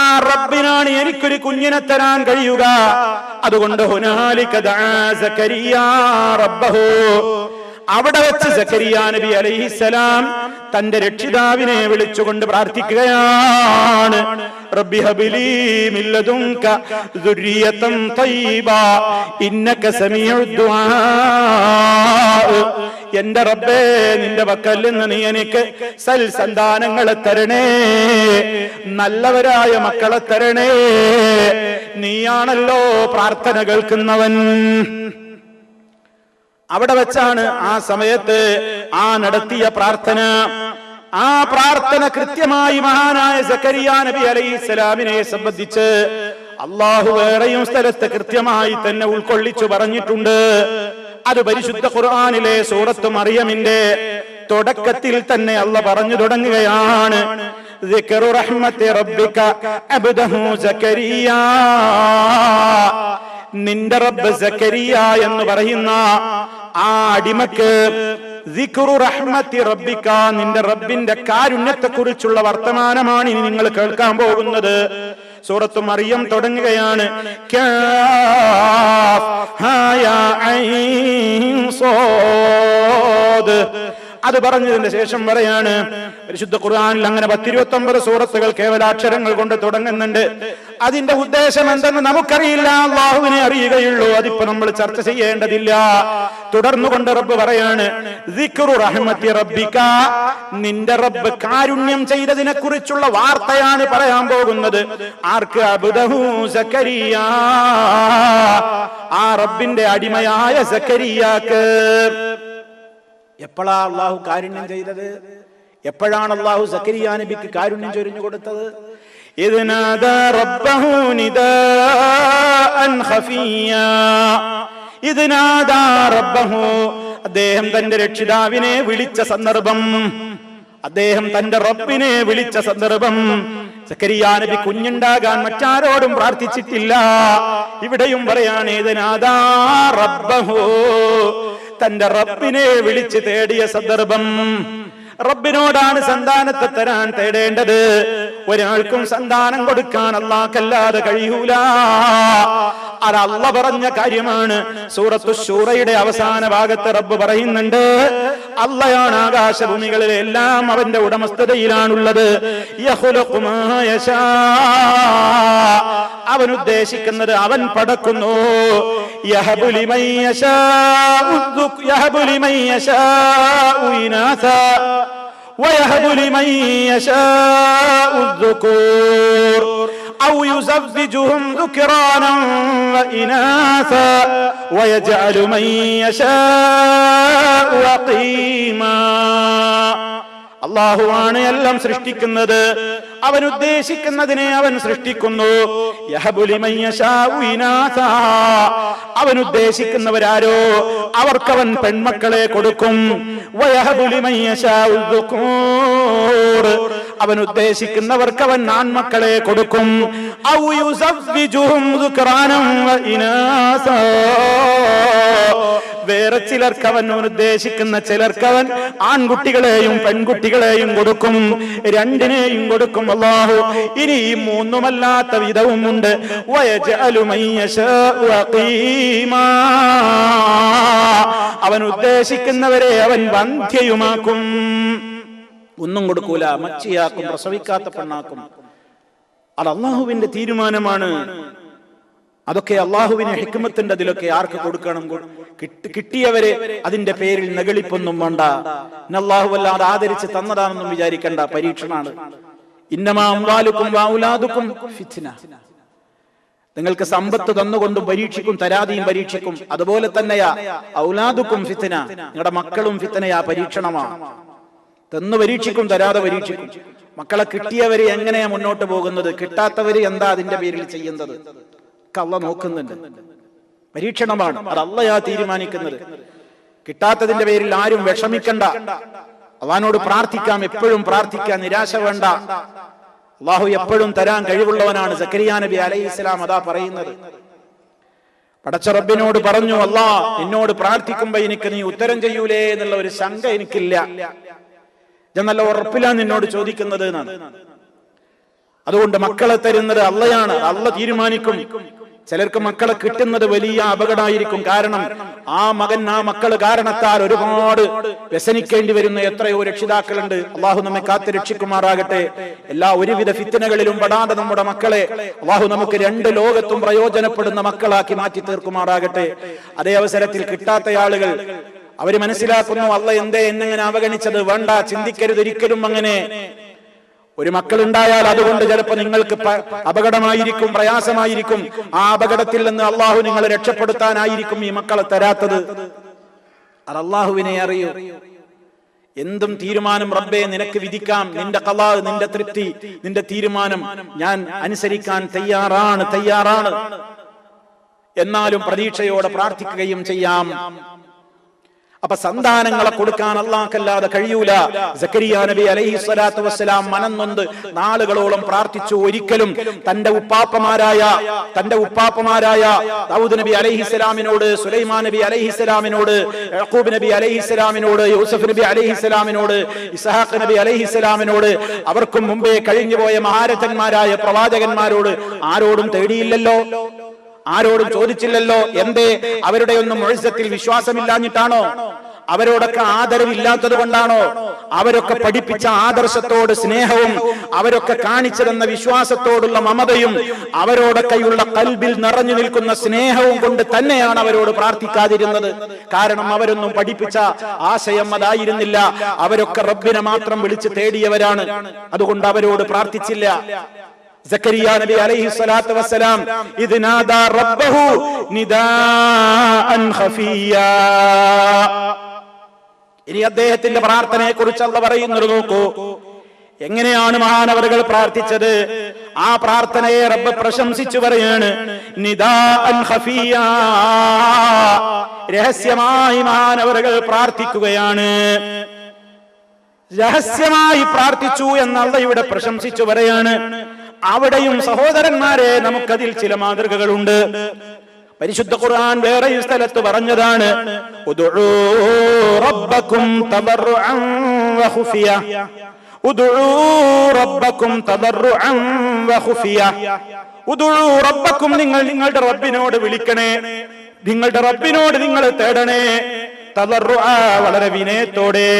ആ റബ്ബിനാണ് എനിക്കൊരു കുഞ്ഞിനെ തരാൻ കഴിയുക. അതുകൊണ്ട് ഹുനാലിക ദഅ സക്കരിയ റബ്ബഹു, അവിടെ വെച്ച് സക്കരിയ നബി അലൈഹിസ്സലാം തന്റെ രക്ഷിതാവിനെ വിളിച്ചുകൊണ്ട് പ്രാർത്ഥിക്കുകയാണ്. റബ്ബി ഹബ്ലി മിൻ ലദുൻക ദുർരിയതൻ തയ്യിബ ഇന്നക സമീഉദ് ദുആ. എന്റെ റബ്ബേ, നിന്റെ പക്കൽ നിന്ന് നീ എനിക്ക് സൽസന്താനങ്ങളെ തരണേ, നല്ലവരായ മക്കളെ തരണേ, നീയാണല്ലോ പ്രാർത്ഥന കേൾക്കുന്നവൻ. അവിടെ വെച്ചാണ് ആ സമയത്ത് ആ നടത്തിയ ആ പ്രാർത്ഥന കൃത്യമായി മഹാനായ സക്കരിയ നബി അലൈഹിസ്സലാമിനെ സംബന്ധിച്ച് അല്ലാഹു വേറെയും സ്ഥലത്ത് കൃത്യമായി തന്നെ ഉൾക്കൊള്ളിച്ചു പറഞ്ഞിട്ടുണ്ട്. അത് പരിശുദ്ധ ഖുർആനിലെ സൂറത്ത് മറിയമിന്റെ തുടക്കത്തിൽ തന്നെ അല്ലാഹു പറഞ്ഞു തുടങ്ങുകയാണ്. ദിക്റു റഹ്മത്തി റബ്ബിക അബ്ദഹു സക്കരിയ, നിന്റെ റബ്ബ് സക്കരിയ എന്ന് പറയുന്ന ആ അടിമക്ക് ദിക്റു റഹ്മത്തി റബ്ബിക, നിന്റെ റബ്ബിന്റെ കാരുണ്യത്തെ കുറിച്ചുള്ള വർത്തമാനമാണ് ഇനി നിങ്ങൾ കേൾക്കാൻ പോകുന്നത്. സൂറത്ത് മറിയം തുടങ്ങുകയാണ്. കാഫ് ഹാ യാ ഐൻ സാദ്. അത് പറഞ്ഞതിന് ശേഷം പറയാണ്, പരിശുദ്ധ ഖുർആനിൽ അങ്ങനെ 129 സൂറത്തുകൾ കേവലാക്ഷരങ്ങൾ കൊണ്ട് തുടങ്ങുന്നുണ്ട്. അതിന്റെ ഉദ്ദേശം എന്തെന്ന് നമുക്കറിയില്ല, അല്ലാഹുവിനെ അറിയുകയുള്ളൂ. അതിപ്പോ നമ്മൾ ചർച്ച ചെയ്യേണ്ടതില്ല. തുടർന്നുകൊണ്ട് റബ്ബ് പറയാണ്, ദിക്റു റഹ്മത്തി റബ്ബിക, നിന്റെ റബ്ബ് കാരുണ്യം ചെയ്തതിനെ കുറിച്ചുള്ള വാർത്തയാണ് പറയാൻ പോകുന്നത്. ആർക്ക്? അബ്ദഹു സക്കരിയ, ആ റബ്ബിന്റെ അടിമയായ സക്കരിയാക്ക്. എപ്പോഴാ അള്ളാഹു കാരുണ്യം ചെയ്തത്? എപ്പോഴാണ് അള്ളാഹു സക്കരിയ നബിക്ക് കാരുണ്യം ചൊരിഞ്ഞു കൊടുത്തത്? അദ്ദേഹം തന്റെ രക്ഷിതാവിനെ വിളിച്ച സന്ദർഭം, അദ്ദേഹം തന്റെ റബ്ബിനെ വിളിച്ച സന്ദർഭം. സക്കരിയ നബി കുഞ്ഞുണ്ടാകാൻ മറ്റാരോടും പ്രാർത്ഥിച്ചിട്ടില്ല. ഇവിടെയും പറയാണ്, ഇദ്നാദാ റബ്ബഹു, തന്റെ റബ്ബിനെ വിളിച്ച് തേടിയ സന്ദർഭം. റബ്ബിനോടാണ് സന്താനത്തെ തരാൻ തേടേണ്ടത്. ഒരാൾക്കും സന്താനം കൊടുക്കാൻ അല്ലാഹുവല്ലാതെ കഴിയൂല. അത് അല്ലാഹു പറഞ്ഞ കാര്യമാണ്. സൂറത്തു ശൂറയുടെ അവസാന ഭാഗത്ത് റബ്ബ് പറയുന്നുണ്ട്, അല്ലാഹുവാണ് ആകാശഭൂമികളിലെ എല്ലാം അവന്റെ ഉടമസ്ഥതയിലാണുള്ളത്. യഖ്ലുഖു മാ യശാ, അവൻ ഉദ്ദേശിക്കുന്നത് അവൻ പടക്കുന്നു. യഹബു ലിമൻ യശാഉ ഇനാസാ വയഹബു ലിമൻ യശാഉ الذുകൂർ ഔ യുസവ്വിജുഹും ദുക്റാനാ വഇനാസാ വയജഅലു മൻ യശാഉ അഖീമാ. അല്ലാഹുവാണ് എല്ലാം സൃഷ്ടിക്കുന്നത്. അവൻ ഉദ്ദേശിക്കുന്നതിനെ അവൻ സൃഷ്ടിക്കുന്നു. യഹബു ലിമൻ യശാഉ ഇനാസാ, അവൻ ഉദ്ദേശിക്കുന്നവരാരോ അവർക്കവൻ പെൺമക്കളെ കൊടുക്കും. വയഹബു ലിമൻ യശാഉ الذുകൂർ, അവൻ ഉദ്ദേശിക്കുന്നവർക്കവൻ ആൺമക്കളെ കൊടുക്കും. ഔ യുസവ്വിജുഹും ദുക്റാനാ വഇനാസാ, വേറെ ചിലർക്കവൻ ഉദ്ദേശിക്കുന്ന ചിലർക്കവൻ ആൺകുട്ടികളെയും പെൺകുട്ടികളെയും കൊടുക്കും, രണ്ടിനെയും കൊടുക്കും അല്ലാഹു. ഇനി ഈ മൂന്നുമല്ലാത്ത വിധവും ഉണ്ട്. വയജഅലു മൻ യശാഉ അഖീമാ, അവൻ ഉദ്ദേശിക്കുന്നവരെ അവൻ വന്ധ്യയുമാക്കും. ഒന്നും കൊടുക്കൂല, മച്ചിയാക്കും, പ്രസവിക്കാത്ത പെണ്ണാക്കും. അത് അല്ലാഹുവിന്റെ തീരുമാനമാണ്. അതൊക്കെ അള്ളാഹുവിനെ ഹിക്മത്തിന്റെ അതിലൊക്കെ ആർക്ക് കൊടുക്കണം, കിട്ടിയവരെ അതിന്റെ പേരിൽ നകളിപ്പൊന്നും വേണ്ട. അല്ലാഹു വല്ലാതെ ആദരിച്ച് തന്നതാണെന്നും വിചാരിക്കണ്ട, പരീക്ഷണാണ്. ഇന്നമാ അംവാലുക്കും വഔലാദുക്കും ഫിത്ന, നിങ്ങൾക്ക് സമ്പത്ത് തന്നുകൊണ്ടും പരീക്ഷിക്കും, തരാതെയും പരീക്ഷിക്കും. അതുപോലെ തന്നെയാ ഔലാദുക്കും ഫിത്ന, നിങ്ങളുടെ മക്കളും ഫിത്നയാ, പരീക്ഷണമാ. തന്നു പരീക്ഷിക്കും, തരാതെ പരീക്ഷിക്കും. മക്കളെ കിട്ടിയവര് എങ്ങനെയാ മുന്നോട്ട് പോകുന്നത്, കിട്ടാത്തവര് എന്താ അതിന്റെ പേരിൽ ചെയ്യുന്നത്, അല്ലാഹു നോക്കുന്നുണ്ട്. പരീക്ഷണമാണ്. അത് അള്ളയാ തീരുമാനിക്കുന്നത്. കിട്ടാത്തതിന്റെ പേരിൽ ആരും വിഷമിക്കണ്ട. അള്ളാഹിനോട് പ്രാർത്ഥിക്കാം, എപ്പോഴും പ്രാർത്ഥിക്കാൻ, നിരാശ വേണ്ട. അള്ളാഹു എപ്പോഴും തരാൻ കഴിവുള്ളവനാണ്. സക്കരിയ നബി അലൈഹിസ്സലാം അതാ പറയുന്നത്. പടച്ച റബ്ബിനോട് പറഞ്ഞു, അല്ലാ എന്നോട് പ്രാർത്ഥിക്കുമ്പോ എനിക്ക് നീ ഉത്തരം ചെയ്യൂലേ എന്നുള്ള ഒരു ശങ്ക എനിക്കില്ല. ഞാൻ നല്ല ഉറപ്പിലാണ് നിന്നോട് ചോദിക്കുന്നത് എന്നാണ്. അതുകൊണ്ട് മക്കളെ തരുന്നത് അള്ളയാണ്. അള്ള തീരുമാനിക്കും. ചിലർക്ക് മക്കളെ കിട്ടുന്നത് വലിയ അപകടമായിരിക്കും. കാരണം ആ മക്കള് കാരണത്താൽ ഒരുപാട് വ്യസനിക്കേണ്ടി വരുന്ന എത്രയോ രക്ഷിതാക്കളുണ്ട്. അള്ളാഹു നമ്മെ കാത്ത് രക്ഷിക്കുമാറാകട്ടെ. എല്ലാ ഒരുവിധ ഫിത്നകളിലും പെടാതെ നമ്മുടെ മക്കളെ അള്ളാഹു നമുക്ക് രണ്ട് ലോകത്തും പ്രയോജനപ്പെടുന്ന മക്കളാക്കി മാറ്റി തീർക്കുമാറാകട്ടെ. അതേ അവസരത്തിൽ കിട്ടാത്ത ആളുകൾ അവര് മനസ്സിലാക്കുന്നു, അള്ള എന്തേ എന്നെങ്ങനെ അവഗണിച്ചത്? വേണ്ട, ചിന്തിക്കരുതൊരിക്കലും അങ്ങനെ. ഒരു മക്കളുണ്ടായാൽ അതുകൊണ്ട് ചിലപ്പോൾ നിങ്ങൾക്ക് അപകടമായിരിക്കും, പ്രയാസമായിരിക്കും. ആ അപകടത്തിൽ നിന്ന് അള്ളാഹു നിങ്ങളെ രക്ഷപ്പെടുത്താനായിരിക്കും ഈ മക്കളെ തരാത്തത്. അത് അള്ളാഹുവിനെ അറിയൂ. എന്തും തീരുമാനം റബ്ബേ നിനക്ക് വിധിക്കാം. നിന്റെ ഖളാ, നിന്റെ തൃപ്തി, നിന്റെ തീരുമാനം ഞാൻ അനുസരിക്കാൻ തയ്യാറാണ്. എന്നാലും പ്രതീക്ഷയോടെ പ്രാർത്ഥിക്കുകയും ചെയ്യാം. അപ്പൊ സന്താനങ്ങളെ കൊടുക്കാൻ അല്ലാഹുക്കല്ലാതെ കഴിയൂല. സക്കരിയ നബി അലൈഹിസ്സലാത്തു വസ്സലാം മനംനൊന്ത് നാളുകളോളം പ്രാർത്ഥിച്ചു. ഒരിക്കലും തന്റെ ഉപ്പാപ്പമാരായ ദാവൂദ് നബി അലൈഹിസ്സലാമിനോട്, സുലൈമാൻ നബി അലൈഹിസ്സലാമിനോട്, യഅഖൂബ് നബി അലൈഹിസ്സലാമിനോട്, യൂസഫ് നബി അലൈഹിസ്സലാമിനോട്, ഇസ്ഹാഖ് നബി അലൈഹിസ്സലാമിനോട്, അവർക്കും മുമ്പേ കഴിഞ്ഞുപോയ മഹാരഥന്മാരായ പ്രവാചകന്മാരോട് ആരോടും തേടിയില്ലല്ലോ, ആരോടും ചോദിച്ചില്ലല്ലോ. എന്തേ? അവരുടെ ഒന്നും മുഅ്ജിസത്തിൽ വിശ്വാസമില്ലാഞ്ഞിട്ടാണോ? അവരോടൊക്കെ ആദരവില്ലാത്തത് കൊണ്ടാണോ? അവരൊക്കെ പഠിപ്പിച്ച ആദർശത്തോട് സ്നേഹവും അവരൊക്കെ കാണിച്ചു തന്ന വിശ്വാസത്തോടുള്ള മമതയും അവരോടൊക്കെയുള്ള ഖൽബിൽ നിറഞ്ഞു നിൽക്കുന്ന സ്നേഹവും കൊണ്ട് തന്നെയാണ് അവരോട് പ്രാർത്ഥിക്കാതിരുന്നത്. കാരണം അവരൊന്നും പഠിപ്പിച്ച ആശയം അതായിരുന്നില്ല. അവരൊക്കെ റബ്ബിനെ മാത്രം വിളിച്ച് തേടിയവരാണ്. അതുകൊണ്ട് അവരോട് പ്രാർത്ഥിച്ചില്ല. സക്കരിയ നബി അലൈഹിസ്സലാത്തു വസ്സലാം ഇദ് നാദാ റബ്ബഹു നിദാഅൻ ഖഫിയ്യാ. ഇനി അദ്ദേഹത്തിന്റെ പ്രാർത്ഥനയെ കുറിച്ച് അല്ലാഹു പറയുന്നത് നോക്കൂ. എങ്ങനെയാണ് മഹാനവറുകൾ പ്രാർത്ഥിച്ചത്? ആ പ്രാർത്ഥനയെ റബ്ബ് പ്രശംസിച്ചു പറയാണ്. നിദാഅൻ ഖഫിയ്യാ, രഹസ്യമായി മഹാനവറുകൾ പ്രാർത്ഥിക്കുകയാണ്. രഹസ്യമായി പ്രാർത്ഥിച്ചു എന്നുള്ള ഇവിടെ പ്രശംസിച്ചു പറയാണ്. അവിടെയും സഹോദരന്മാരെ നമുക്കതിൽ ചില മാതൃകകളുണ്ട്. പരിശുദ്ധ ഖുർആൻ വേറെ സ്ഥലത്ത് പറഞ്ഞതാണ്, ഉദ്ഉ റബ്ബക്കും തദർറുഅൻ വഖുഫിയ. ഉദ്ഉ റബ്ബക്കും തദർറുഅൻ വഖുഫിയ. ഉദ്ഉ റബ്ബക്കും, നിങ്ങൾ നിങ്ങളുടെ റബ്ബിനോട് വിളിക്കണേ, നിങ്ങളുടെ റബ്ബിനോട് നിങ്ങൾ തേടണേ. തദർറുഅ, വളരെ വിനയത്തോടെ,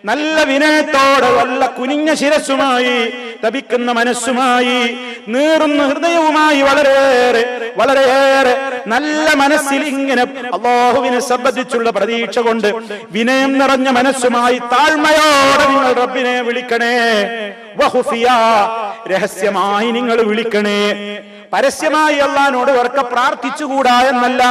നല്ല വിനയത്തോടെ, വല്ല കുനിഞ്ഞ ശിരസ്സുമായി, തപിക്കുന്ന മനസ്സുമായി, നീറുന്ന ഹൃദയവുമായി, വളരെയേറെ നല്ല മനസ്സിൽ ഇങ്ങനെ അല്ലാഹുവിനെ സംബന്ധിച്ചുള്ള പ്രതീക്ഷ കൊണ്ട് വിനയം നിറഞ്ഞ മനസ്സുമായി താഴ്മയോടെ നിങ്ങൾ റബ്ബിനെ വിളിക്കണേ. വഖുഫിയ, രഹസ്യമായി നിങ്ങൾ വിളിക്കണേ. പരസ്യമായി അല്ലാഹുവിനോട് ഉറക്കെ പ്രാർത്ഥിച്ചുകൂടാ എന്നല്ല,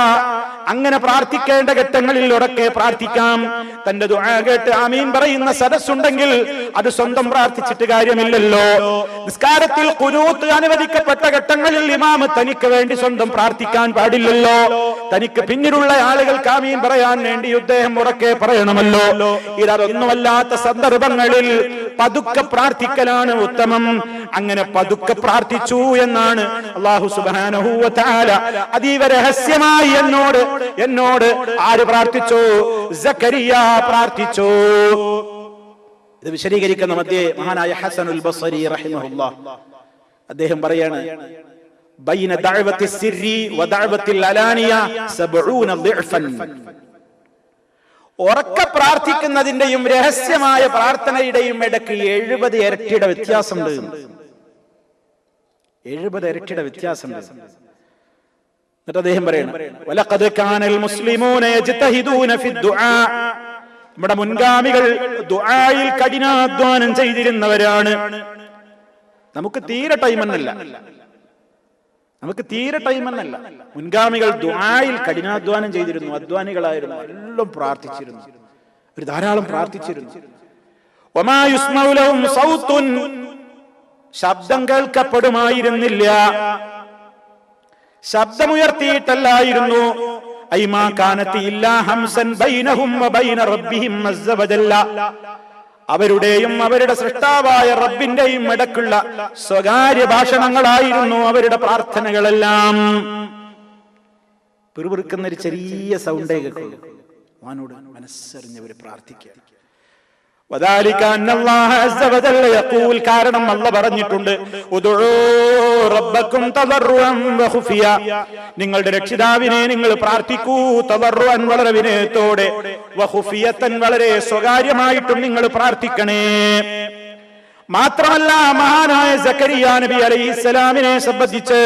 അങ്ങനെ പ്രാർത്ഥിക്കേണ്ട ഘട്ടങ്ങളിൽ ഉറക്കെ പ്രാർത്ഥിക്കാം. തന്റെ ദുആ കേട്ട് ആമീൻ പറയുന്ന സദസ്സുണ്ടെങ്കിൽ അത് സ്വന്തം പ്രാർത്ഥിച്ചിട്ട് കാര്യമില്ലല്ലോ. നിസ്കാരത്തിൽ ഖുനൂത്ത് അനുവദിക്കപ്പെട്ട ഘട്ടങ്ങളിൽ ഇമാം തനിക്ക് വേണ്ടി സ്വന്തം പ്രാർത്ഥിക്കാൻ പാടില്ലല്ലോ. തനിക്ക് പിന്നിലുള്ള ആളുകൾക്ക് ആമീൻ പറയാൻ വേണ്ടി അദ്ദേഹം ഉറക്കെ പറയണമല്ലോ. ഇതൊന്നുമല്ലാത്ത സന്ദർഭങ്ങളിൽ പതുക്കെ പ്രാർത്ഥിക്കലാണ് ഉത്തമം. അങ്ങനെ പതുക്കെ പ്രാർത്ഥിച്ചു എന്നാണ് അല്ലാഹു സുബ്ഹാനഹു വ തആല അതീവ രഹസ്യമായി എന്നോട് ആര് പ്രാർത്ഥിച്ചു? സക്കരിയ പ്രാർത്ഥിച്ചു. ഇത് വിശദീകരിക്കുന്ന മധ്യേ മഹാനായ ഹസനുൽ ബസ്രി റഹിമഹുല്ലാഹ് അദ്ദേഹം പറയാണ്, ബൈന ദഅവത്തി സിർരി വ ദഅവത്തിൽ അലാനിയ 70 ളിഅഫൻ. ഉറക്കെ പ്രാർത്ഥിക്കുന്നതിന്റെയും രഹസ്യമായ പ്രാർത്ഥനയുടെയും ഇടയ്ക്ക് 70 ഇരട്ടിയുടെ വ്യത്യാസമുണ്ട്. 70 ഇരട്ടിയുടെ വ്യത്യാസമുണ്ട്. എന്നിട്ട് അദ്ദേഹം പറയണം, വലഖദ് കാനൽ മുസ്ലിമൂന യജ്തഹിദൂന ഫിദ്ദുആ. നമ്മുടെ മുൻഗാമികൾ ദുആയിൽ കഠിനാധ്വാനം ചെയ്തിരുന്നവരാണ്. നമുക്ക് തീരെ ടൈമെന്നല്ല, മുൻഗാമികൾ ദുആയിൽ കഠിനാധ്വാനം ചെയ്തിരുന്നു, അധ്വാനികളായിരുന്നു, എല്ലാം പ്രാർത്ഥിച്ചിരുന്നു, ഒരു ധാരാളം പ്രാർത്ഥിച്ചിരുന്നു. വമാ യുസ്മഉ ലഹും സൗത്തുൻ, ശബ്ദം കേൾക്കപ്പെടുമായിരുന്നില്ല. ശബ്ദമുയർത്തിയിട്ടല്ലായിരുന്നു. ഐമാ കാനത്തി ഇല്ലാ ഹംസൻ ബൈനഹും വബൈന റബ്ബിഹിം അസ്സ വജല്ല. അവരുടെയും അവരുടെ സൃഷ്ടാവായ റബ്ബിന്റെയും ഇടക്കുള്ള സ്വകാര്യ ഭാഷണങ്ങളായിരുന്നു അവരുടെ പ്രാർത്ഥനകളെല്ലാം. പിറുപിറുക്കുന്ന ഒരു ചെറിയ സൗണ്ടേ കേൾക്കുള്ളൂ. അവനോട് മനസ്സറിഞ്ഞവർ പ്രാർത്ഥിക്കുക. കാരണം അല്ലാഹു പറഞ്ഞിട്ടുണ്ട്, നിങ്ങളുടെ രക്ഷിതാവിനെ നിങ്ങൾ പ്രാർത്ഥിക്കൂ, തദർറുഅൻ വളരെ വിനയത്തോടെ, വഖുഫിയതൻ വളരെ സ്വകാര്യമായിട്ടും നിങ്ങൾ പ്രാർത്ഥിക്കണേ. മാത്രമല്ല മഹാനായ സക്കരിയ നബി അലൈഹിസ്സലാമിനെ സംബന്ധിച്ച്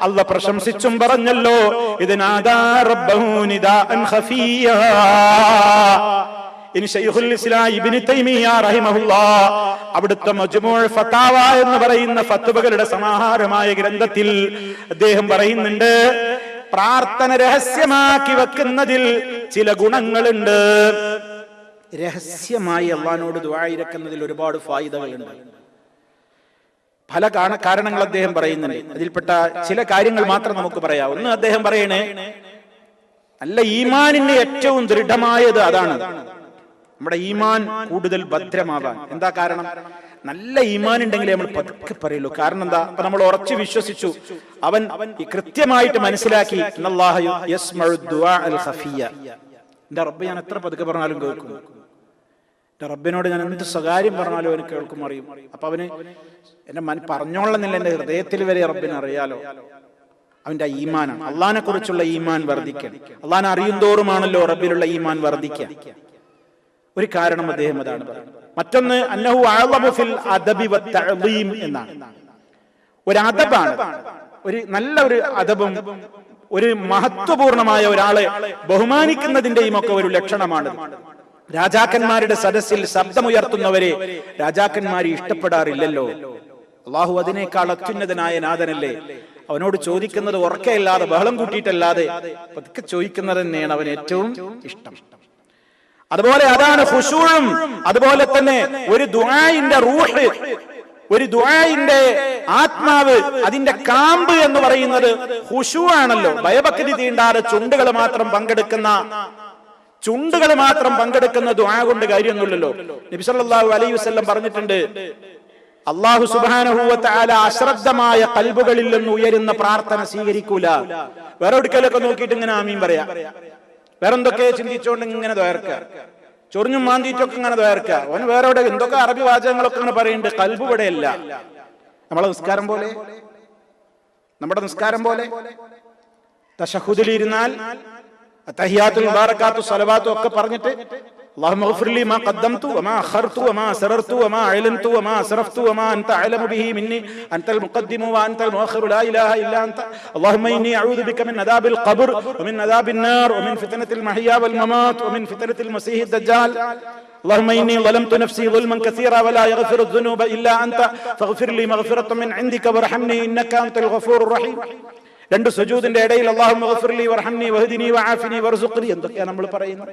അല്ലാഹു പ്രശംസിച്ചും പറഞ്ഞല്ലോ, ഇദ്നാദാ റബ്ബഹു നിദാഅൻ ഖഫിയ. ഇനി ശൈഖുൽ ഇസ്ലാം ഇബ്നു തൈമിയ്യ റഹിമഹുല്ലാഹ് അവിടുത്തെ മജ്മൂഉ ഫതാവ എന്ന് പറയുന്ന ഫത്വകളുടെ സമാഹാരമായ ഗ്രന്ഥത്തിൽ അദ്ദേഹം പറയുന്നുണ്ട്, പ്രാർത്ഥന രഹസ്യമാക്കി വെക്കുന്നതിൽ ചില ഗുണങ്ങളുണ്ട്. രഹസ്യമായി അല്ലാഹുവോട് ദുആ ഇരക്കുന്നതിൽ ഒരുപാട് ഫായിദകളുണ്ട്. പല കാരണങ്ങൾ അദ്ദേഹം പറയുന്നുണ്ട്. അതിൽപ്പെട്ട ചില കാര്യങ്ങൾ മാത്രം നമുക്ക് പറയാം. ഒന്ന്, അദ്ദേഹം പറയണേ, നല്ല ഈമാനിന് ഏറ്റവും ദൃഢമായത് അതാണ്, നമ്മുടെ ഈമാൻ കൂടുതൽ ഭദ്രമാവാൻ. എന്താ കാരണം? നല്ല ഈമാൻ ഉണ്ടെങ്കിലേ നമ്മൾ പതുക്കെ പറയുള്ളൂ. കാരണം എന്താ? അപ്പൊ നമ്മൾ ഉറച്ചു വിശ്വസിച്ചു, അവൻ കൃത്യമായിട്ട് മനസ്സിലാക്കി, എന്റെ റബ്ബ് ഞാൻ എത്ര പതുക്കെ പറഞ്ഞാലും കേൾക്കും, എന്റെ റബ്ബിനോട് ഞാൻ എന്ത് സ്വകാര്യം പറഞ്ഞാലും അവന് കേൾക്കും, അറിയും. അപ്പൊ അവന് എന്റെ പറഞ്ഞോളന്നില്ല, എന്റെ ഹൃദയത്തിൽ വരെ റബ്ബിനെ അറിയാലോ. അവന്റെ ഈമാനാണ്. അള്ളാഹിനെ കുറിച്ചുള്ള ഈമാൻ വർദ്ധിക്കാൻ, അള്ളാഹിനെ അറിയും തോറുമാണല്ലോ റബ്ബിലുള്ള ഈമാൻ വർദ്ധിക്കാൻ. ഒരു കാരണം അദ്ദേഹം അതാണ് പറയുന്നത്. മറ്റൊന്ന്, അന്നഹു അഅ്ളമു ഫിൽ അദബി വത്തഅ്ളീം എന്നാണ്. ഒരു അദബാണ്, ഒരു നല്ല ഒരു അദബും ഒരു മഹത്വപൂർണമായ ഒരാളെ ബഹുമാനിക്കുന്നതിന്റെയും ഒക്കെ ഒരു ലക്ഷണമാണ്. രാജാക്കന്മാരുടെ സദസ്സിൽ ശബ്ദമുയർത്തുന്നവരെ രാജാക്കന്മാർ ഇഷ്ടപ്പെടാറില്ലല്ലോ. അള്ളാഹു അതിനേക്കാൾ അത്യുന്നതനായ നാഥനല്ലേ. അവനോട് ചോദിക്കുന്നത് ഉറക്കയില്ലാതെ ബഹളം കൂട്ടിയിട്ടല്ലാതെ പതുക്കെ ചോദിക്കുന്നത് തന്നെയാണ് അവൻ ഏറ്റവും ഇഷ്ടം. അതുപോലെ അതാണ് ഖുശൂഉം. അതുപോലെ തന്നെ ഒരു ദുആഇന്റെ റൂഹ്, ഒരു ദുആഇന്റെ ആത്മാവ്, അതിന്റെ കാമ്പ് എന്ന് പറയുന്നത് ഖുശൂഅ് ആണല്ലോ. ഭയഭക്തി തീണ്ടാതെ ചുണ്ടുകൾ മാത്രം പങ്കെടുക്കുന്ന ദുആ കൊണ്ട് കാര്യമൊന്നുമില്ലല്ലോ. നബി സല്ലല്ലാഹു അലൈഹി വസല്ലം പറഞ്ഞിട്ടുണ്ട്, അല്ലാഹു സുബ്ഹാനഹു വ തആല അശ്രദ്ധമായ ഖൽബുകളിൽ നിന്ന് ഉയരുന്ന പ്രാർത്ഥന സ്വീകരിക്കൂല. വേറെ ഒരിക്കലൊക്കെ നോക്കിയിട്ട് ഇങ്ങനെ ആമീൻ പറയാ, വേറെന്തൊക്കെ ചിന്തിച്ചുകൊണ്ട് ഇങ്ങനെ ദ്വാരക്ക, ചൊറിഞ്ഞും മാന്തിയിട്ടൊക്കെ ഇങ്ങനെ ദ്വാരക്ക. അവന് വേറെ എന്തൊക്കെ അറബി വാചകങ്ങളൊക്കെ ഇങ്ങനെ പറയുന്നുണ്ട്. ഖൽബ് ഇവിടെയല്ല. നമ്മുടെ നിസ്കാരം പോലെ തശഹുദിൽ ഇരുന്നാൽ അത്തഹിയാത്തുൽ മുബാറകാത്തു സ്വലവാത്തു ഒക്കെ പറഞ്ഞിട്ട് اللهم اغفر لي ما قدمت وما أخرت وما أسررت وما أعلنت وما أسرفت وما أنت أعلم به مني أنت المقدم وأنت المؤخر لا إله إلا أنت اللهم إني أعوذ بك من عذاب القبر ومن عذاب النار ومن فتنة المحيا والممات ومن فتنة المسيح الدجال اللهم إني ظلمت نفسي ظلما كثيرا ولا يغفر الذنوب إلا أنت فاغفر لي مغفرة من عندك وارحمني إنك أنت الغفور الرحيم. രണ്ട് സുജൂദിന്റെ ഇടയിൽ അല്ലാഹുമ്മ ഗഫിർ ലി വർഹംനി വഹ്ദിനി വആഫിനി വർസുഖ്നി എന്തൊക്കെയാണ് നമ്മൾ പറയുന്നത്.